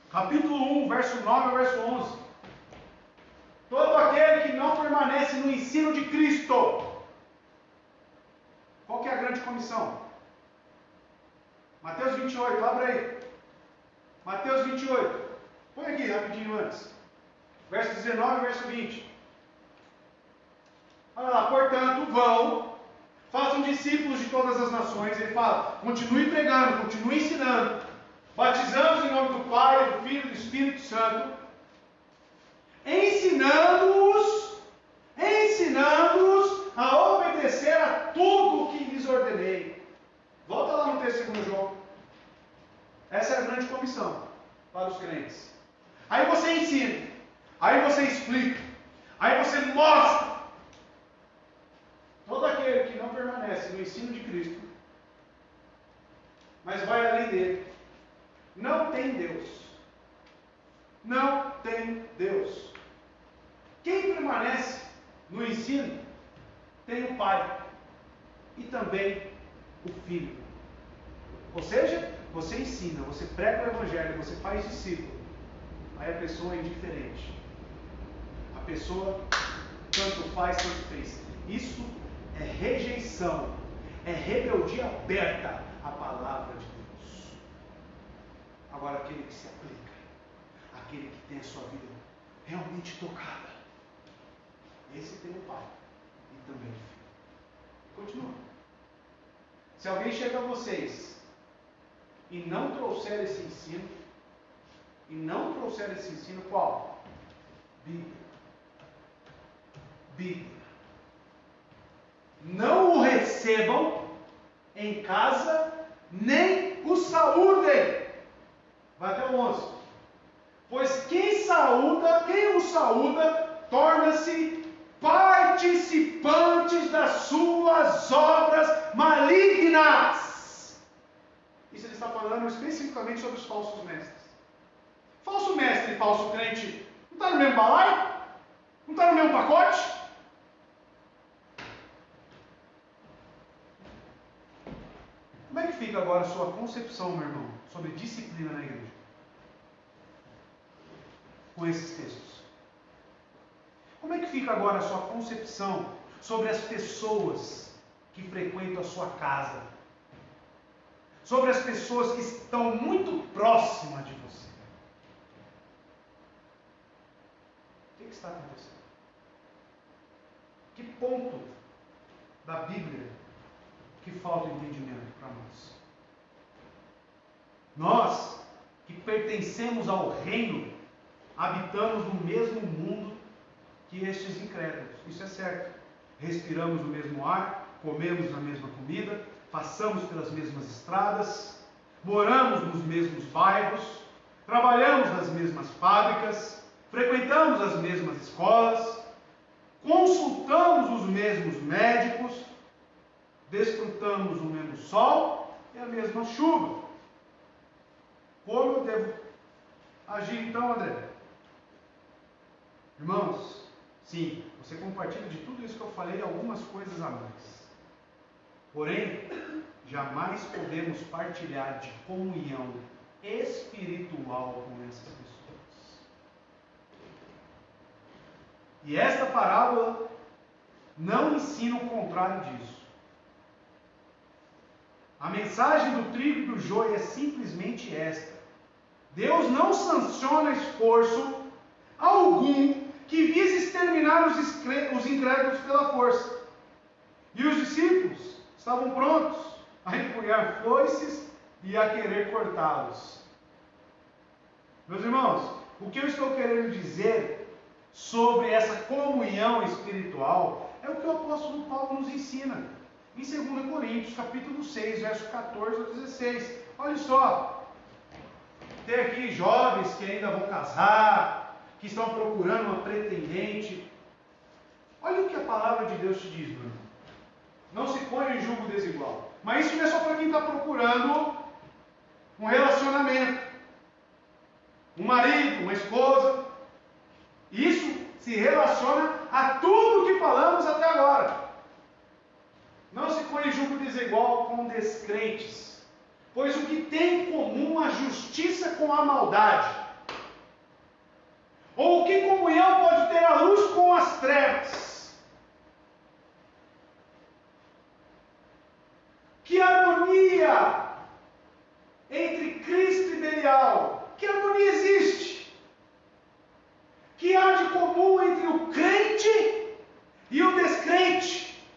capítulo 1, verso 9 ao verso 11. Todo aquele que não permanece no ensino de Cristo. Qual que é a grande comissão? Mateus 28, abre aí. Mateus 28. Põe aqui rapidinho antes. Verso 19 e verso 20. Olha lá, portanto, vão, façam discípulos de todas as nações. Ele fala, continue pregando, continue ensinando. Batizamos em nome do Pai, do Filho e do Espírito Santo. Ensinando-os a obedecer a tudo o que lhes ordenei. Volta lá no texto de 2 João. Essa é a grande comissão para os crentes. Aí você ensina, aí você explica, aí você mostra. Todo aquele que não permanece no ensino de Cristo, mas vai além dele, não tem Deus. Não tem Deus. Quem permanece no ensino tem o Pai e também o Filho. Ou seja, você ensina, você prega o Evangelho, você faz discípulo. Aí a pessoa é indiferente. A pessoa tanto faz, tanto fez. Isso é rejeição, é rebeldia aberta à palavra de Deus. Agora aquele que se aplica, aquele que tem a sua vida realmente tocada, esse tem o Pai e também o Filho. Continua. Se alguém chega a vocês e não trouxer esse ensino, qual? Bíblia. Não o recebam em casa, nem o saúdem. Vai até o 11. Pois quem o saúda, torna-se participantes das suas obras malignas. Isso ele está falando especificamente sobre os falsos mestres. Falso mestre e falso crente não está no mesmo balaio? Não está no mesmo pacote? Como é que fica agora a sua concepção, meu irmão, sobre disciplina na igreja? Com esses textos. Como é que fica agora a sua concepção sobre as pessoas que frequentam a sua casa? Sobre as pessoas que estão muito próximas de você? O que está acontecendo? Que ponto da Bíblia que falta entendimento para nós? Nós que pertencemos ao reino, habitamos no mesmo mundo que estes incrédulos. Isso é certo. Respiramos o mesmo ar, comemos a mesma comida, passamos pelas mesmas estradas, moramos nos mesmos bairros, trabalhamos nas mesmas fábricas, frequentamos as mesmas escolas, consultamos os mesmos médicos, desfrutamos o mesmo sol e a mesma chuva. Como eu devo agir então, André? Irmãos, sim, você compartilha de tudo isso que eu falei e algumas coisas a mais. Porém, jamais podemos partilhar de comunhão espiritual com essas pessoas. E esta parábola não ensina o contrário disso. A mensagem do trigo e do joio é simplesmente esta: Deus não sanciona esforço algum que visa exterminar os incrédulos pela força. E os discípulos estavam prontos a empunhar foices e a querer cortá-los. Meus irmãos, o que eu estou querendo dizer sobre essa comunhão espiritual é o que o apóstolo Paulo nos ensina em 2 Coríntios, capítulo 6, verso 14 a 16. Olha só, tem aqui jovens que ainda vão casar, que estão procurando uma pretendente. Olha o que a palavra de Deus te diz, meu irmão. Não se põe em julgo desigual. Mas isso não é só para quem está procurando um relacionamento, um marido, uma esposa. Isso se relaciona a tudo que falamos até agora. Não se põe em julgo desigual com descrentes, pois o que tem em comum a justiça com a maldade? Ou que comunhão pode ter a luz com as trevas? Que harmonia entre Cristo e Belial? Que harmonia existe? Que há de comum entre o crente e o descrente?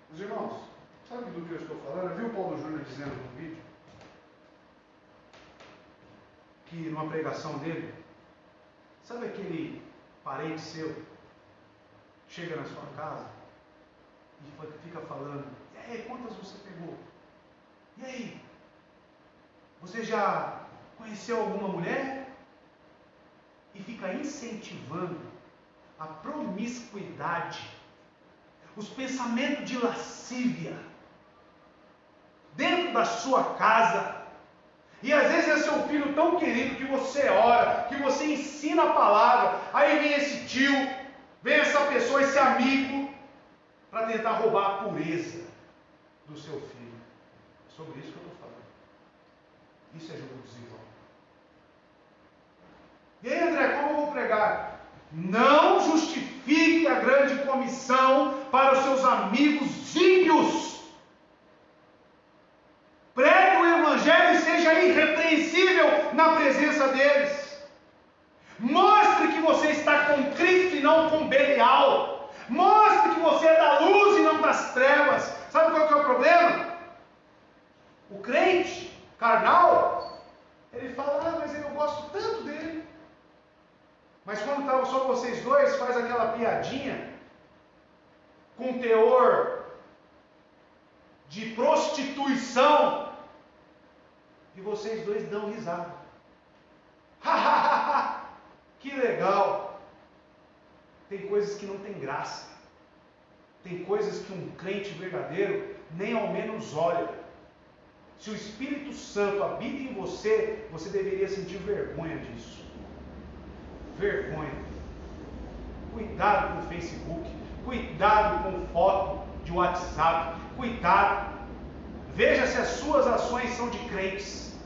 Meus irmãos, sabe do que eu estou falando? Viu o Paulo Júnior dizendo no vídeo? Que numa pregação dele, sabe aquele parente seu chega na sua casa e fica falando: e aí, quantas você pegou? E aí? Você já conheceu alguma mulher? E fica incentivando a promiscuidade, os pensamentos de lascívia dentro da sua casa. E às vezes é seu filho tão querido que você ora, que você ensina a palavra, aí vem esse tio, vem essa pessoa, esse amigo, para tentar roubar a pureza do seu filho. É sobre isso que eu estou falando. Isso é jogo desigual. E aí, André, como eu vou pregar? Não justifique a grande comissão para os seus amigos ímpios. Pregue o Evangelho e seja irrepreensível na presença deles. Mostre que você está com Cristo e não com Belial. Mostre que você é da luz e não das trevas. Sabe qual que é o problema? O crente carnal, ele fala: mas eu gosto tanto dele. Mas quando estava só vocês dois, faz aquela piadinha com teor de prostituição e vocês dois dão risada. Que legal! Tem coisas que não tem graça. Tem coisas que um crente verdadeiro nem ao menos olha. Se o Espírito Santo habita em você, você deveria sentir vergonha disso. Vergonha. Cuidado com o Facebook. Cuidado com foto de WhatsApp. Cuidado. Veja se as suas ações são de crentes.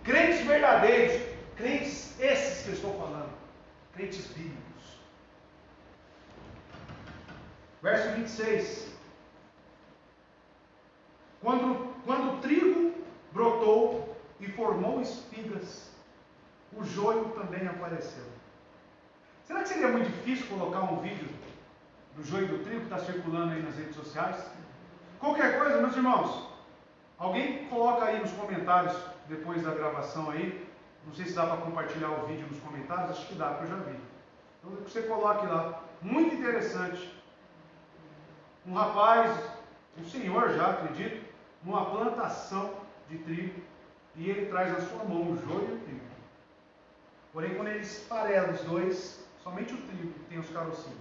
Crentes verdadeiros. Crentes esses que eu estou falando. Crentes bíblicos. Verso 26. Quando o trigo brotou e formou espigas, o joio também apareceu. Será que seria muito difícil colocar um vídeo do joio e do trigo que está circulando aí nas redes sociais? Qualquer coisa, meus irmãos, alguém coloca aí nos comentários, depois da gravação aí, não sei se dá para compartilhar o vídeo nos comentários, acho que dá, porque eu já vi. Então você coloque lá, muito interessante. Um rapaz, um senhor já, acredito, numa plantação de trigo, e ele traz na sua mão o joio e o trigo. Porém, quando ele esfarela os dois, somente o trigo tem os carocinhos,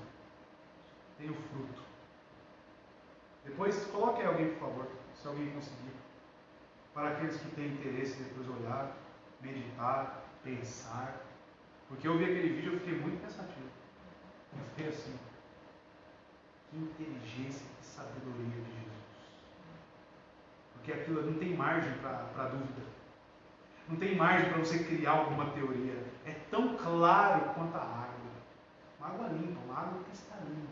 tem o fruto. Depois, coloque aí alguém, por favor, se alguém conseguir, para aqueles que têm interesse depois olhar, meditar, pensar. Porque eu vi aquele vídeo e eu fiquei muito pensativo. Eu fiquei assim, que inteligência, que sabedoria de Jesus. Porque aquilo não tem margem para dúvida. Não tem margem para você criar alguma teoria. É tão claro quanto a água. Uma água limpa, uma água cristalina.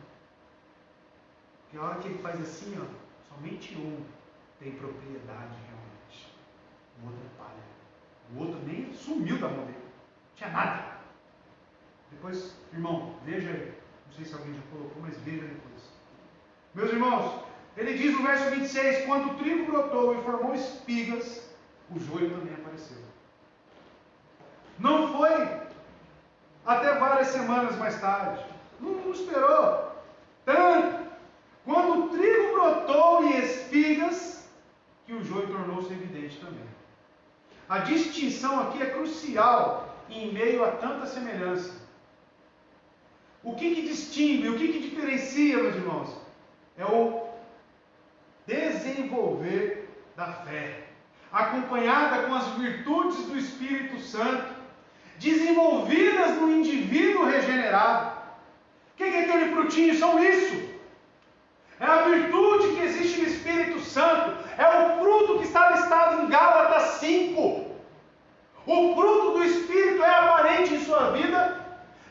Porque a hora que ele faz assim, ó, somente um tem propriedade realmente. O outro é palha. O outro nem sumiu da mão dele. Não tinha nada. Depois, irmão, veja aí. Não sei se alguém já colocou, mas veja depois. Meus irmãos, ele diz no verso 26, quando o trigo brotou e formou espigas, o joio também apareceu. Não foi até várias semanas mais tarde. Não esperou tanto. Quando o trigo brotou em espigas, que o joio tornou-se evidente também. A distinção aqui é crucial em meio a tanta semelhança. O que distingue, o que diferencia, meus irmãos? É o desenvolver da fé, acompanhada com as virtudes do Espírito Santo, desenvolvidas no indivíduo regenerado. O que é aquele frutinho? São isso. É a virtude que existe no Espírito Santo. É o fruto que está listado em Gálatas 5. O fruto do Espírito é aparente em sua vida,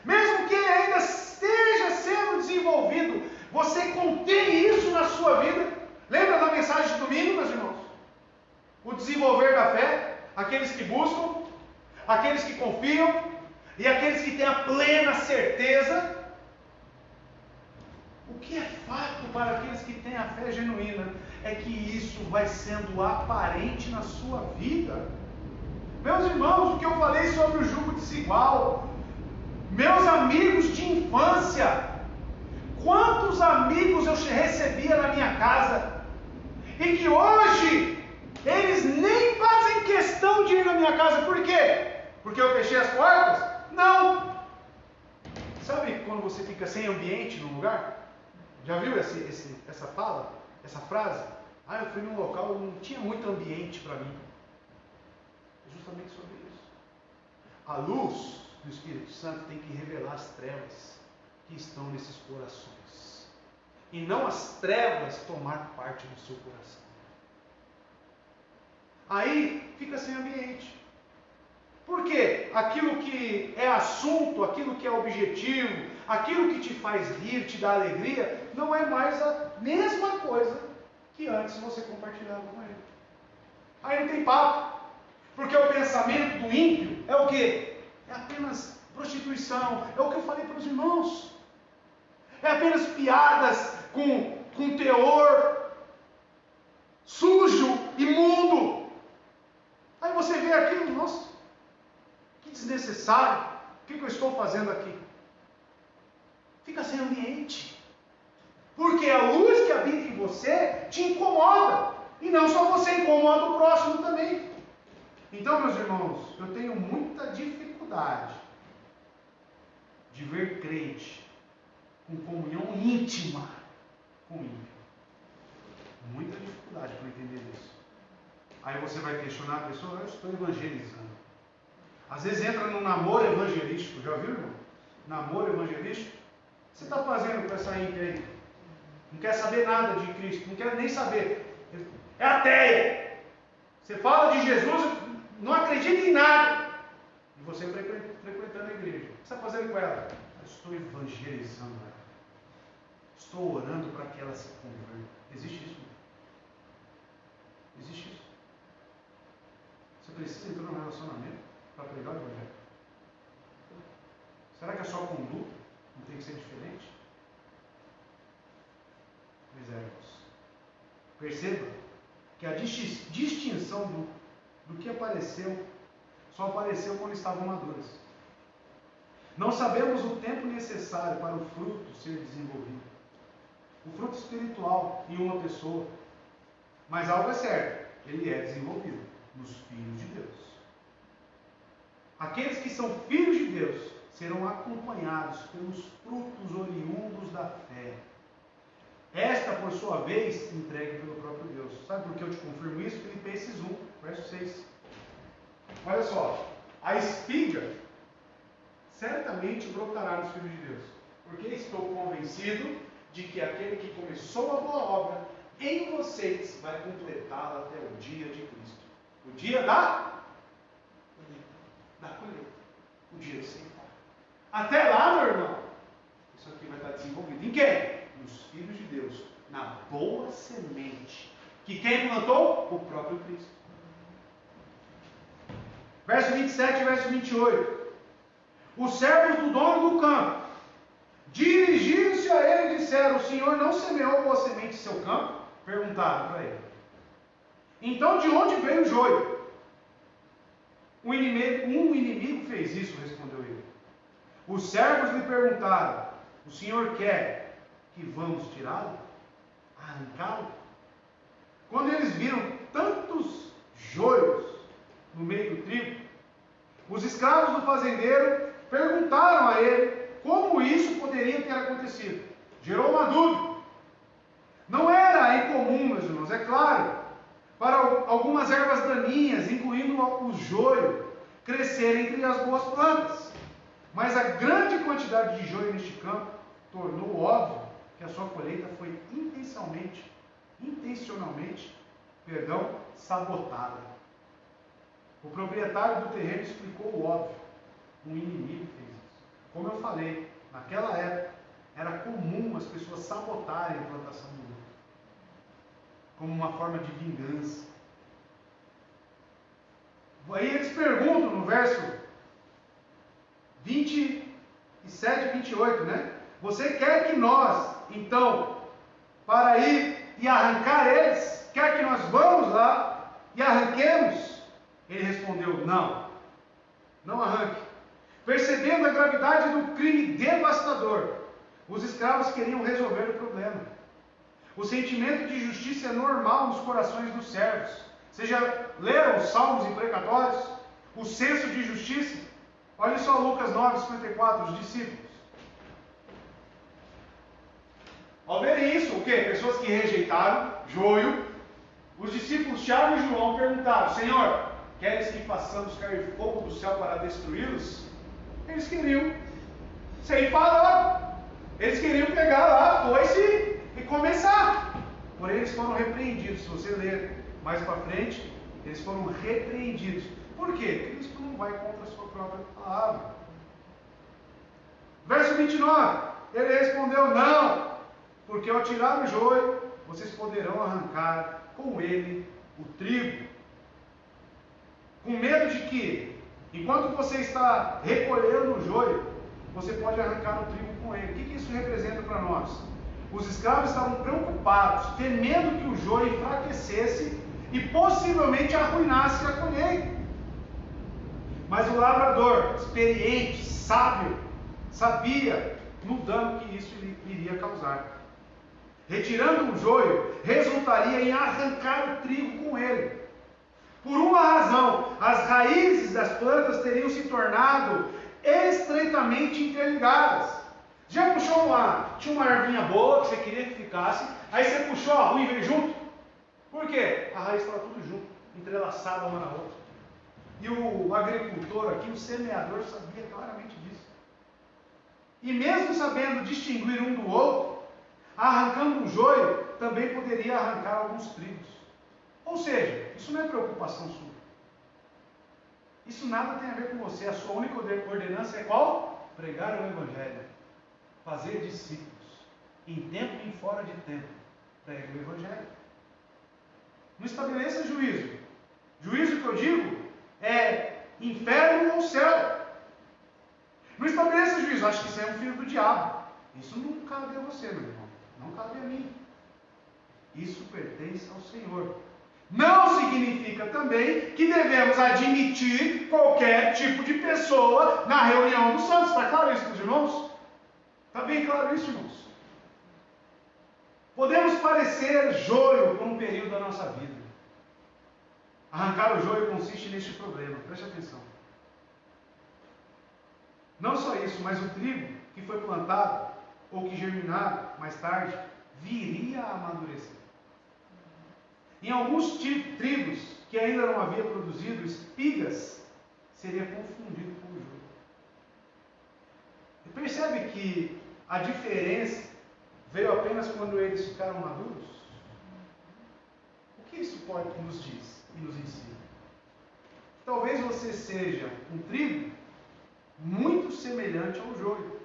mesmo que ele ainda esteja sendo desenvolvido. Você contém isso na sua vida. Lembra da mensagem de domingo, meus irmãos? O desenvolver da fé, aqueles que buscam, aqueles que confiam e aqueles que têm a plena certeza. O que é fato para aqueles que têm a fé genuína é que isso vai sendo aparente na sua vida. Meus irmãos, o que eu falei sobre o jugo desigual, meus amigos de infância, quantos amigos eu recebia na minha casa e que hoje eles nem fazem questão de ir na minha casa. Por quê? Porque eu fechei as portas? Não. Sabe quando você fica sem ambiente num lugar? Já viu essa fala? Essa frase? Eu fui num local e não tinha muito ambiente para mim. É justamente sobre isso. A luz do Espírito Santo tem que revelar as trevas que estão nesses corações. E não as trevas tomar parte do seu coração. Aí fica sem ambiente. Por quê? Aquilo que é assunto, aquilo que é objetivo, aquilo que te faz rir, te dá alegria, não é mais a mesma coisa que antes você compartilhava com ele. Aí não tem papo. Porque o pensamento do ímpio é o quê? É apenas prostituição. É o que eu falei para os irmãos. É apenas piadas com teor sujo, imundo. Aí você vê aquilo, nossa, que desnecessário. O que eu estou fazendo aqui? Fica sem ambiente. Porque a luz que habita em você te incomoda. E não só você, incomoda o próximo também. Então, meus irmãos, eu tenho muita dificuldade de ver crente com comunhão íntima com o ímpio. Muita dificuldade para entender isso. Aí você vai questionar a pessoa, eu estou evangelizando. Às vezes entra num namoro evangelístico, já viu, irmão? namoro evangelístico? O que você está fazendo com essa ímpia aí? Não quer saber nada de Cristo, não quer nem saber. É ateia. Você fala de Jesus, não acredita em nada. E você frequentando a igreja. O que você está fazendo com ela? Eu estou evangelizando ela. Estou orando para que ela se converta. Existe isso? Existe isso? Você precisa entrar num relacionamento para pregar o evangelho? Será que a sua conduta não tem que ser diferente? Pois é, irmãos. Perceba que a distinção do que apareceu só apareceu quando estavam maduras. Não sabemos o tempo necessário para o fruto ser desenvolvido. O fruto espiritual em uma pessoa. Mas algo é certo, ele é desenvolvido nos filhos de Deus. Aqueles que são filhos de Deus serão acompanhados pelos frutos oriundos da fé. Esta, por sua vez, entregue pelo próprio Deus. Sabe por que eu te confirmo isso? Filipenses 1, verso 6. Olha só. A espiga certamente brotará nos filhos de Deus. Porque estou convencido de que aquele que começou a boa obra em vocês vai completá-la até o dia de Cristo. O dia da colheita. O dia de ceifar. Até lá, meu irmão, isso aqui vai estar desenvolvido. Em quem? Nos filhos de Deus, na boa semente, que quem plantou? O próprio Cristo. Verso 27 e verso 28. Os servos do dono do campo, dirigindo-se a ele, disseram: o Senhor não semeou boa semente em seu campo? Perguntaram para ele. Então de onde veio o joio? Um inimigo fez isso, respondeu ele. Os servos lhe perguntaram: o Senhor quer que vamos tirá-lo? Arrancá-lo? Quando eles viram tantos joios no meio do trigo, os escravos do fazendeiro perguntaram a ele como isso poderia ter acontecido. Gerou uma dúvida. Não era incomum, meus irmãos, é claro, para algumas ervas daninhas, incluindo o joio, crescer entre as boas plantas. Mas a grande quantidade de joio neste campo tornou óbvio que a sua colheita foi intencionalmente, sabotada. O proprietário do terreno explicou o óbvio. Um inimigo fez isso. Como eu falei, naquela época era comum as pessoas sabotarem a plantação do lucro, como uma forma de vingança. Aí eles perguntam no verso 27 e 28, né? Você quer que nós, então, para ir e arrancar eles, quer que nós vamos lá e arranquemos? Ele respondeu: não, não arranque. Percebendo a gravidade do crime devastador, os escravos queriam resolver o problema. O sentimento de justiça é normal nos corações dos servos. Vocês já leram os salmos imprecatórios? O senso de justiça? Olha só Lucas 9:54, os discípulos. Ao verem isso, o quê? Pessoas que rejeitaram joio, os discípulos Tiago e João perguntaram: Senhor, queres que façamos cair fogo do céu para destruí-los? Eles queriam ceifar. Eles queriam pegar lá a foice e começar. Porém, eles foram repreendidos. Se você ler mais para frente, eles foram repreendidos. Por quê? Cristo não vai contra a sua própria palavra. Verso 29. Ele respondeu: não, porque ao tirar o joio, vocês poderão arrancar com ele o trigo. Com medo de que, enquanto você está recolhendo o joio, você pode arrancar o trigo com ele. O que isso representa para nós? Os escravos estavam preocupados, temendo que o joio enfraquecesse e possivelmente arruinasse a colheita. Mas o lavrador, experiente, sábio, sabia no dano que isso iria causar. Retirando o joio, resultaria em arrancar o trigo com ele. Por uma razão, as raízes das plantas teriam se tornado estreitamente interligadas. Já puxou tinha uma ervinha boa que você queria que ficasse, aí você puxou a ruim e veio junto? Por quê? A raiz estava tudo junto, entrelaçada uma na outra. E o agricultor aqui, o semeador, sabia claramente disso. E mesmo sabendo distinguir um do outro, arrancando um joio, também poderia arrancar alguns trigos. Ou seja, isso não é preocupação sua. Isso nada tem a ver com você. A sua única ordenança é qual? Pregar o Evangelho. Fazer discípulos. Em tempo e fora de tempo. Pregue o Evangelho. Não estabeleça juízo. Juízo que eu digo é inferno ou céu. Não estabeleça juízo. Acho que isso é um filho do diabo. Isso não cabe a você, meu irmão. Não cabe a mim. Isso pertence ao Senhor. Não significa também que devemos admitir qualquer tipo de pessoa na reunião dos santos. Está claro isso, meus irmãos? Está bem claro isso, irmãos? Podemos parecer joio por um período da nossa vida. Arrancar o joio consiste neste problema. Preste atenção. Não só isso, mas o trigo que foi plantado ou que germinado mais tarde viria a amadurecer. Em alguns trigos que ainda não havia produzido espigas, seria confundido com o joio. E percebe que a diferença veio apenas quando eles ficaram maduros? O que isso pode nos diz e nos ensina? Talvez você seja um trigo muito semelhante ao joio,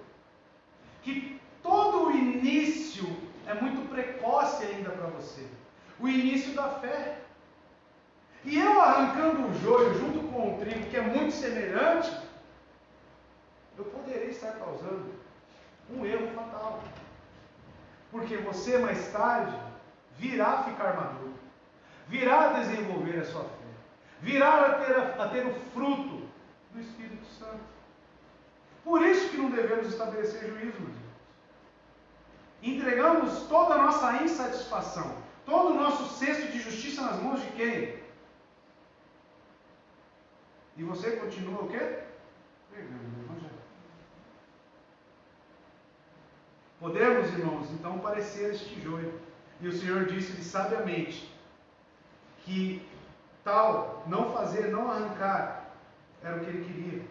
que todo o início é muito precoce ainda para você. O início da fé. E eu arrancando o joio junto com o trigo, que é muito semelhante, eu poderia estar causando um erro fatal. Porque você mais tarde virá a ficar maduro, virá a desenvolver a sua fé, virá a ter o fruto do Espírito Santo. Por isso que não devemos estabelecer juízo, meus irmãos. Entregamos toda a nossa insatisfação, todo o nosso senso de justiça nas mãos de quem? E você continua o quê? Pregando o Evangelho. Podemos, irmãos, então parecer este joio. E o Senhor disse-lhe sabiamente que tal não fazer, não arrancar, era o que ele queria,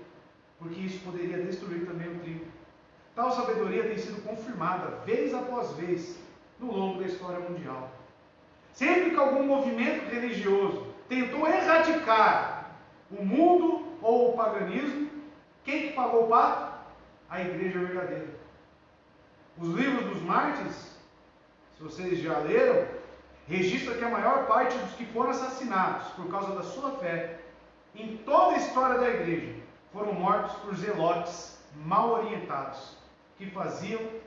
porque isso poderia destruir também o trigo. Tal sabedoria tem sido confirmada vez após vez no longo da história mundial. Sempre que algum movimento religioso tentou erradicar o mundo ou o paganismo, quem que pagou o pato? A igreja verdadeira. Os livros dos mártires, se vocês já leram, registra que a maior parte dos que foram assassinados por causa da sua fé, em toda a história da igreja, foram mortos por zelotes mal orientados, que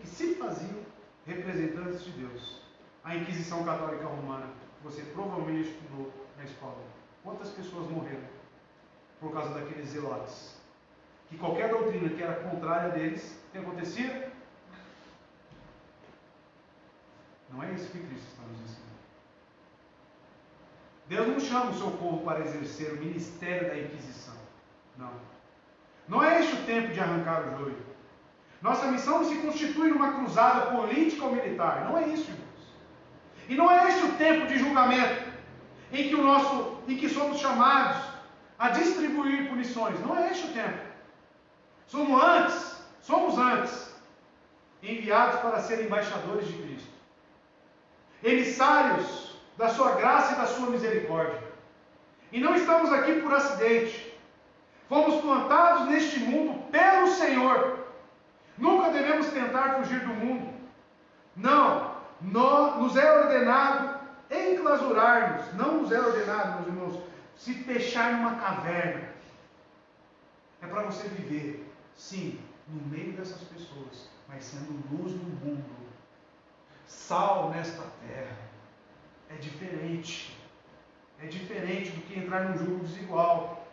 se faziam representantes de Deus. A Inquisição Católica Romana, que você provavelmente estudou na escola. Quantas pessoas morreram por causa daqueles zelotes? Que qualquer doutrina que era contrária deles, o que acontecia? Não é isso que Cristo está nos ensinando. Deus não chama o seu povo para exercer o ministério da Inquisição. Não. Não é este o tempo de arrancar o joio. Nossa missão não se constitui numa cruzada política ou militar. Não é isso, irmãos. E não é este o tempo de julgamento em que somos chamados a distribuir punições. Não é este o tempo. Somos antes enviados para ser embaixadores de Cristo, emissários da sua graça e da sua misericórdia. E não estamos aqui por acidente. Fomos plantados neste mundo pelo Senhor. Nunca devemos tentar fugir do mundo. Não. Nos é ordenado enclausurar-nos. Não nos é ordenado, meus irmãos, se fechar numa caverna. É para você viver, sim, no meio dessas pessoas, mas sendo luz no mundo, sal nesta terra. É diferente. É diferente do que entrar num jogo desigual.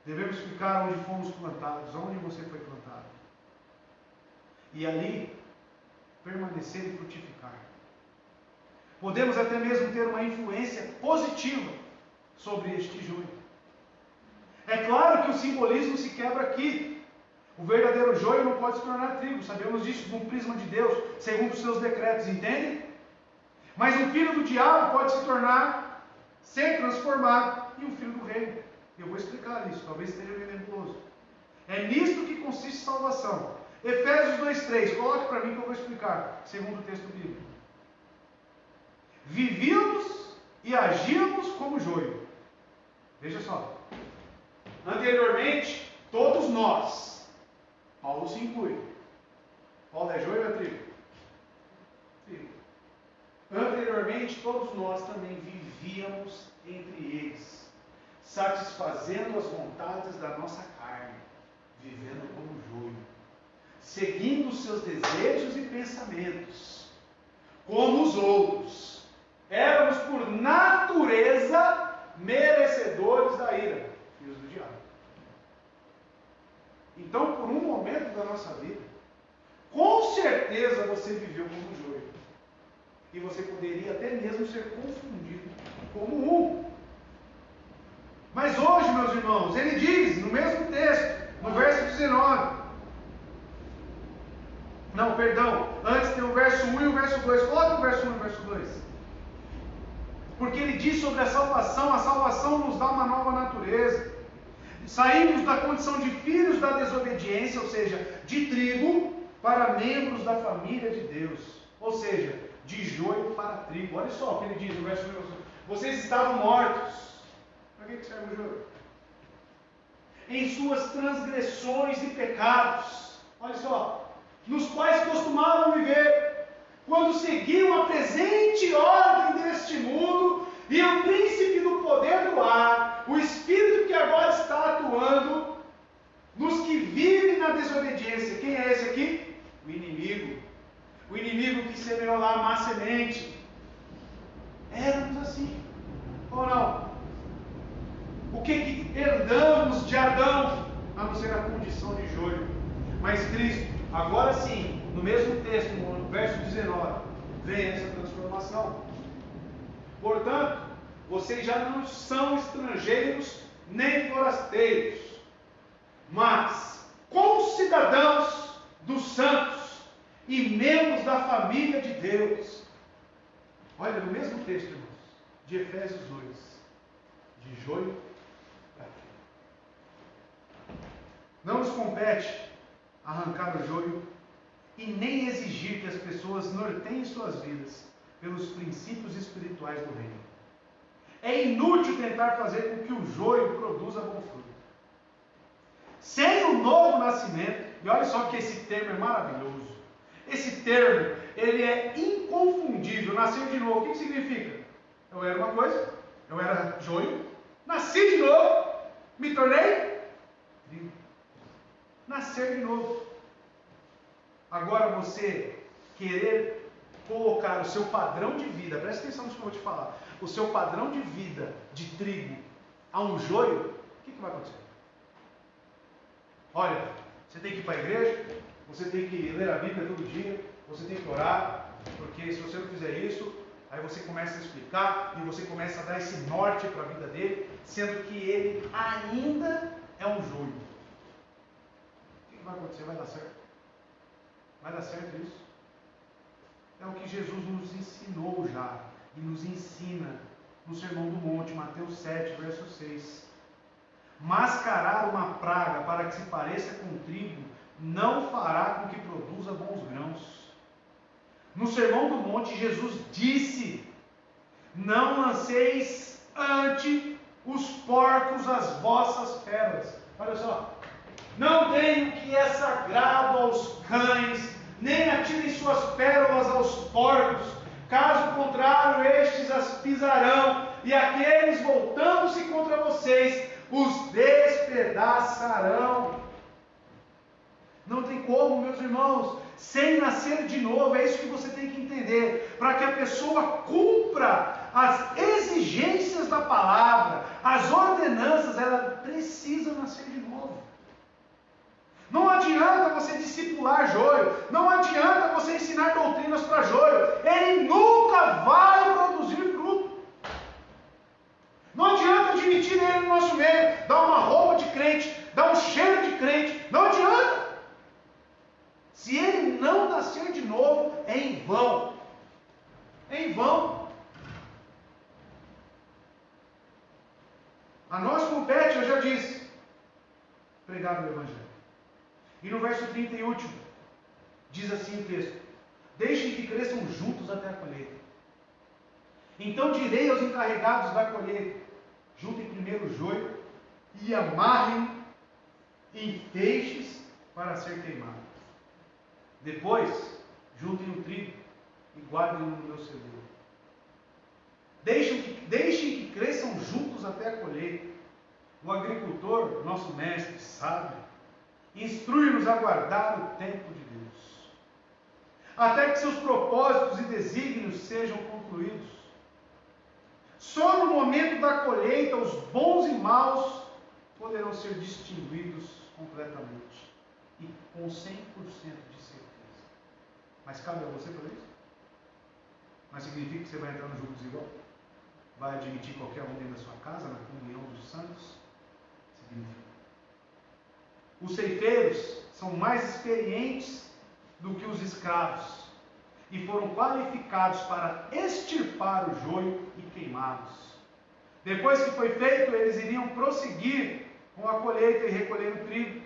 Devemos ficar onde fomos plantados, onde você foi plantado. E ali, permanecer e frutificar. Podemos até mesmo ter uma influência positiva sobre este joio. É claro que o simbolismo se quebra aqui. O verdadeiro joio não pode se tornar trigo. Sabemos disso no prisma de Deus, segundo os seus decretos, entendem? Mas um filho do diabo pode ser transformado em um filho do reino. Eu vou explicar isso, talvez esteja meio nebuloso. É nisto que consiste salvação. Efésios 2:3, coloque para mim que eu vou explicar, segundo o texto bíblico. Vivíamos e agíamos como joio. Veja só. Anteriormente, todos nós, Paulo se inclui. Paulo é joio ou é trigo? Trigo. Anteriormente, todos nós também vivíamos entre eles, satisfazendo as vontades da nossa carne, vivendo como joio, seguindo os seus desejos e pensamentos, como os outros. Éramos por natureza merecedores da ira, filhos do diabo. Então, por um momento da nossa vida, com certeza você viveu como joio. E você poderia até mesmo ser confundido como um. Mas hoje, meus irmãos, ele diz, no mesmo texto, no verso 19. Não, perdão, antes tem o verso 1 e o verso 2. Coloque o verso 1 e o verso 2. Porque ele diz sobre a salvação nos dá uma nova natureza. Saímos da condição de filhos da desobediência, ou seja, de trigo, para membros da família de Deus. Ou seja, de joio para trigo. Olha só o que ele diz no verso 1. Vocês estavam mortos. Para que serve o joio? Em suas transgressões e pecados. Olha só. Nos quais costumavam viver, quando seguiam a presente ordem deste mundo e o príncipe do poder do ar, o espírito que agora está atuando nos que vivem na desobediência. Quem é esse aqui? O inimigo. O inimigo que semeou lá a má semente. Éramos assim, ou não? O que herdamos de Adão, a não ser a condição de joio? Mas Cristo, agora sim, no mesmo texto, no verso 19, vem essa transformação. Portanto, vocês já não são estrangeiros nem forasteiros, mas concidadãos dos santos e membros da família de Deus. Olha, no mesmo texto, irmãos, de Efésios 2, de joio para trigo. Não nos compete arrancar o joio e nem exigir que as pessoas norteiem suas vidas pelos princípios espirituais do reino. É inútil tentar fazer com que o joio produza bom fruto. Sem o novo nascimento, e olha só que esse termo é maravilhoso. Esse termo, ele é inconfundível. Nascer de novo, o que significa? Eu era uma coisa, eu era joio, nasci de novo, me tornei trigo. Nascer de novo. Agora você querer colocar o seu padrão de vida, presta atenção no que eu vou te falar, o seu padrão de vida de trigo a um joio, o que vai acontecer? Olha, você tem que ir para a igreja, você tem que ler a Bíblia todo dia, você tem que orar, porque se você não fizer isso, aí você começa a explicar e você começa a dar esse norte para a vida dele, sendo que ele ainda é um joio. O que vai acontecer? Vai dar certo? Vai dar certo isso? É o que Jesus nos ensinou já e nos ensina no Sermão do Monte, Mateus 7, verso 6. Mascarar uma praga para que se pareça com trigo não fará com que produza bons grãos. No Sermão do Monte, Jesus disse: não lanceis ante os porcos as vossas pérolas. Olha só. Não deem o que é sagrado aos cães, nem atirem suas pérolas aos porcos. Caso contrário, estes as pisarão, e aqueles, voltando-se contra vocês, os despedaçarão. Não tem como, meus irmãos, sem nascer de novo. É isso que você tem que entender. Para que a pessoa cumpra as exigências da palavra, as ordenanças, ela precisa nascer de novo. Não adianta você discipular joio, não adianta você ensinar doutrinas para joio, ele nunca vai produzir fruto. Não adianta admitir ele no nosso meio, dar uma roupa de crente, dar um cheiro de crente, não adianta. Se ele não nascer de novo, é em vão. É em vão. A nós compete, eu já disse, pregar o Evangelho. E no verso 30 e último, Diz assim o texto: deixem que cresçam juntos até a colheita. Então direi aos encarregados da colheita: juntem primeiro o joio e amarrem em feixes para ser queimado. Depois, juntem o trigo e guardem-no no meu celeiro. Deixem que cresçam juntos até a colheita. O agricultor, nosso mestre sábio, instrui-nos a guardar o tempo de Deus, até que seus propósitos e desígnios sejam concluídos. Só no momento da colheita os bons e maus poderão ser distinguidos completamente e com 100% de certeza. Mas cabe a você fazer isso? Mas significa que você vai entrar no jogo desigual? Vai admitir qualquer um dentro da sua casa, na comunhão dos santos? Significa. Os ceifeiros são mais experientes do que os escravos e foram qualificados para extirpar o joio e queimá-los. Depois que foi feito, eles iriam prosseguir com a colheita e recolher o trigo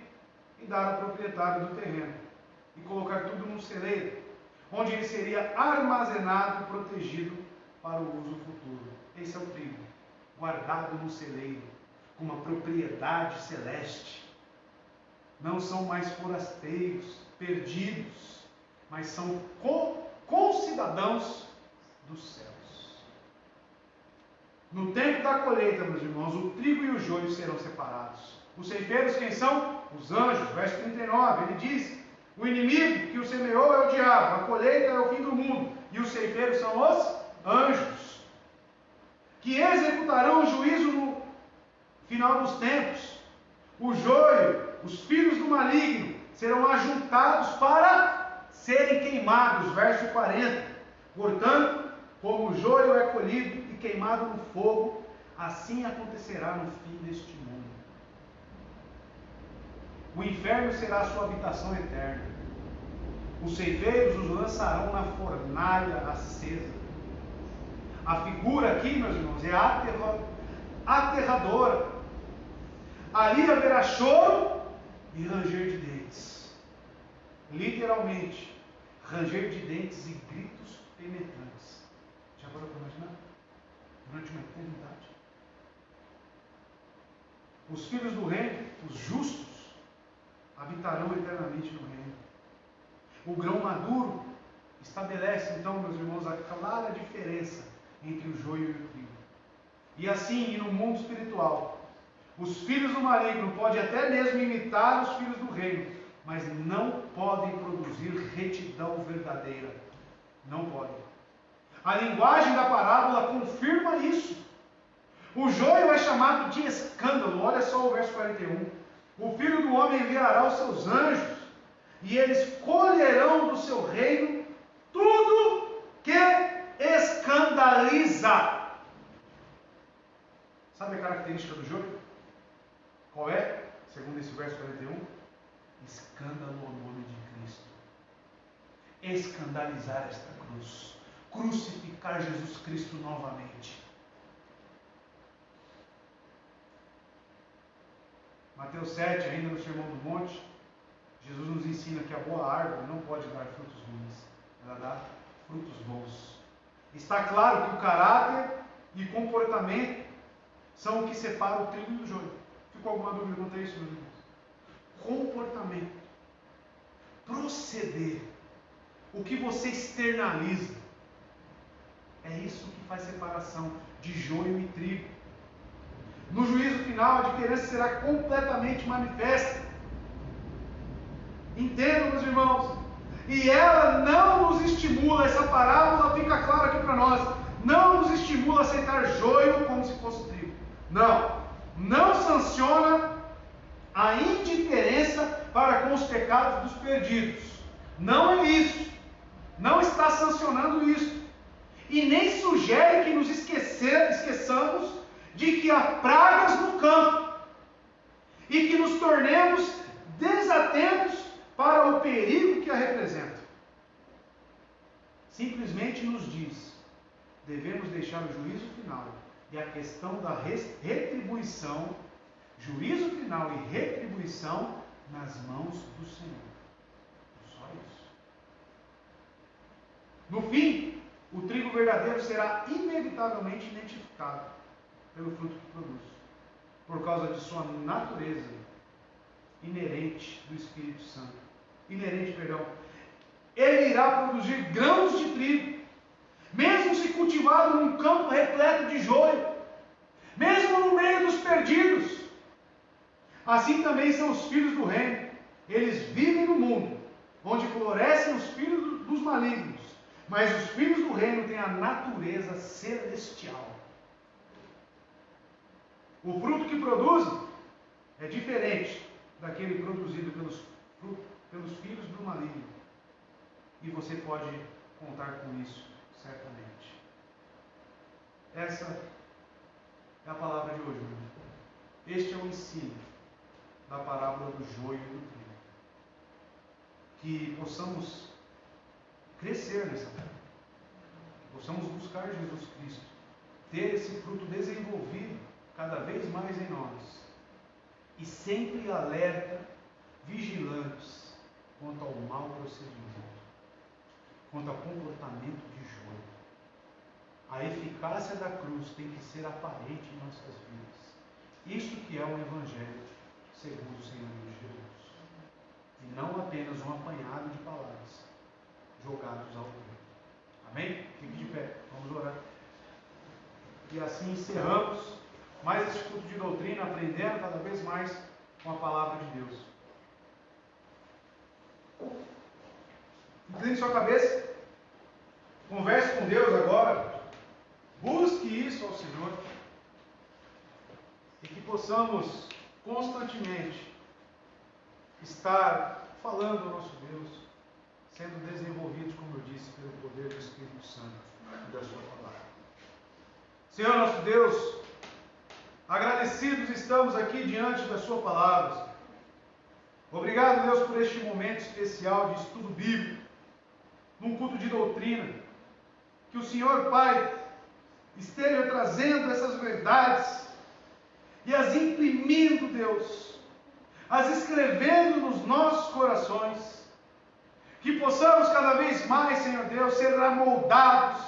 e dar ao proprietário do terreno e colocar tudo num celeiro, onde ele seria armazenado e protegido para o uso futuro. Esse é o trigo, guardado no celeiro, com uma propriedade celeste. Não são mais forasteiros, perdidos, mas são concidadãos dos céus. No tempo da colheita, meus irmãos, o trigo e o joio serão separados. Os ceifeiros, quem são? Os anjos. Verso 39, ele diz: o inimigo que o semeou é o diabo, a colheita é o fim do mundo, e os ceifeiros são os anjos, que executarão o juízo no final dos tempos. O joio, os filhos do maligno, serão ajuntados para serem queimados. Verso 40. Portanto, como o joio é colhido e queimado no fogo, assim acontecerá no fim deste mundo. O inferno será a sua habitação eterna. Os ceifeiros os lançarão na fornalha acesa. A figura aqui, meus irmãos, é aterradora. Ali haverá choro e ranger de dentes. Literalmente, ranger de dentes e gritos penetrantes. Já parou para imaginar? Durante uma eternidade. Os filhos do reino, os justos, habitarão eternamente no reino. O grão maduro estabelece, então, meus irmãos, a clara diferença entre o joio e o trigo. E assim, e no mundo espiritual, os filhos do maligno podem até mesmo imitar os filhos do reino, mas não podem produzir retidão verdadeira. Não podem. A linguagem da parábola confirma isso. O joio é chamado de escândalo. Olha só o verso 41. O Filho do Homem enviará os seus anjos, e eles colherão do seu reino tudo que escandaliza. Sabe a característica do joio? Qual é? Segundo esse verso 41. Escândalo ao nome de Cristo. Escandalizar esta cruz. Crucificar Jesus Cristo novamente. Mateus 7, ainda no Sermão do Monte, Jesus nos ensina que a boa árvore não pode dar frutos ruins, ela dá frutos bons. Está claro que o caráter e comportamento são o que separa o trigo e o joio. Ficou alguma dúvida quanto a isso, meus irmãos? Comportamento, proceder, o que você externaliza, é isso que faz separação de joio e trigo. No juízo final, a diferença será completamente manifesta. Entendam, meus irmãos? E ela não nos estimula, essa parábola fica clara aqui para nós, não nos estimula a aceitar joio como se fosse trigo. Não sanciona a indiferença para com os pecados dos perdidos. Não é isso. Não está sancionando isso. E nem sugere que nos esqueçamos de que há pragas no campo e que nos tornemos desatentos para o perigo que a representa. Simplesmente nos diz: devemos deixar o juízo final e a questão da retribuição, juízo final e retribuição nas mãos do Senhor. Só isso. No fim, o trigo verdadeiro será inevitavelmente identificado pelo fruto que produz, por causa de sua natureza inerente do Espírito Santo. Ele irá produzir grãos de trigo, mesmo se cultivado num campo repleto de joio, mesmo no meio dos perdidos. Assim também são os filhos do reino. Eles vivem no mundo, onde florescem os filhos dos malignos, mas os filhos do reino têm a natureza celestial. O fruto que produzem é diferente daquele produzido pelos filhos do maligno. E você pode contar com isso, certamente. Essa é a palavra de hoje, meu irmão. Este é o ensino da parábola do joio e do trigo. Que possamos crescer nessa terra. Que possamos buscar Jesus Cristo. Ter esse fruto desenvolvido cada vez mais em nós. E sempre alerta, vigilantes quanto ao mau procedimento, quanto ao comportamento de joio. A eficácia da cruz tem que ser aparente em nossas vidas. Isto que é o Evangelho segundo o Senhor Jesus. E não apenas um apanhado de palavras jogados ao vento. Amém? Fique de pé, vamos orar. E assim encerramos mais esse culto de doutrina, aprendendo cada vez mais com a palavra de Deus. Incline sua cabeça, converse com Deus agora, busque isso ao Senhor, e que possamos constantemente estar falando ao nosso Deus, sendo desenvolvidos, como eu disse, pelo poder do Espírito Santo e da sua palavra. Senhor nosso Deus, agradecidos estamos aqui diante da sua palavra. Obrigado, Deus, por este momento especial de estudo bíblico, num culto de doutrina. Que o Senhor, Pai, esteja trazendo essas verdades e as imprimindo, Deus, as escrevendo nos nossos corações. Que possamos cada vez mais, Senhor Deus, ser amoldados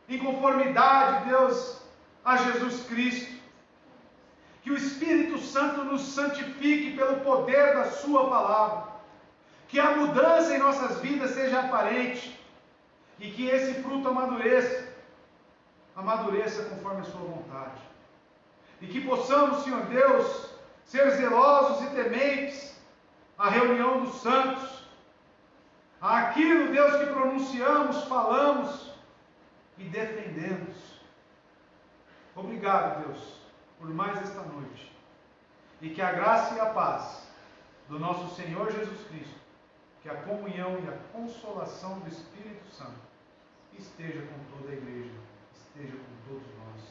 em conformidade, Deus, a Jesus Cristo. Que o Espírito Santo nos santifique pelo poder da sua palavra. Que a mudança em nossas vidas seja aparente. E que esse fruto amadureça conforme a sua vontade. E que possamos, Senhor Deus, ser zelosos e tementes à reunião dos santos, àquilo, Deus, que pronunciamos, falamos e defendemos. Obrigado, Deus, por mais esta noite. E que a graça e a paz do nosso Senhor Jesus Cristo, que a comunhão e a consolação do Espírito Santo esteja com toda a igreja, esteja com todos nós.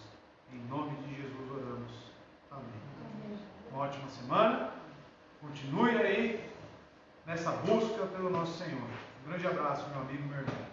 Em nome de Jesus oramos. Amém. Uma ótima semana. Continue aí nessa busca pelo nosso Senhor. Um grande abraço, meu amigo e meu irmão.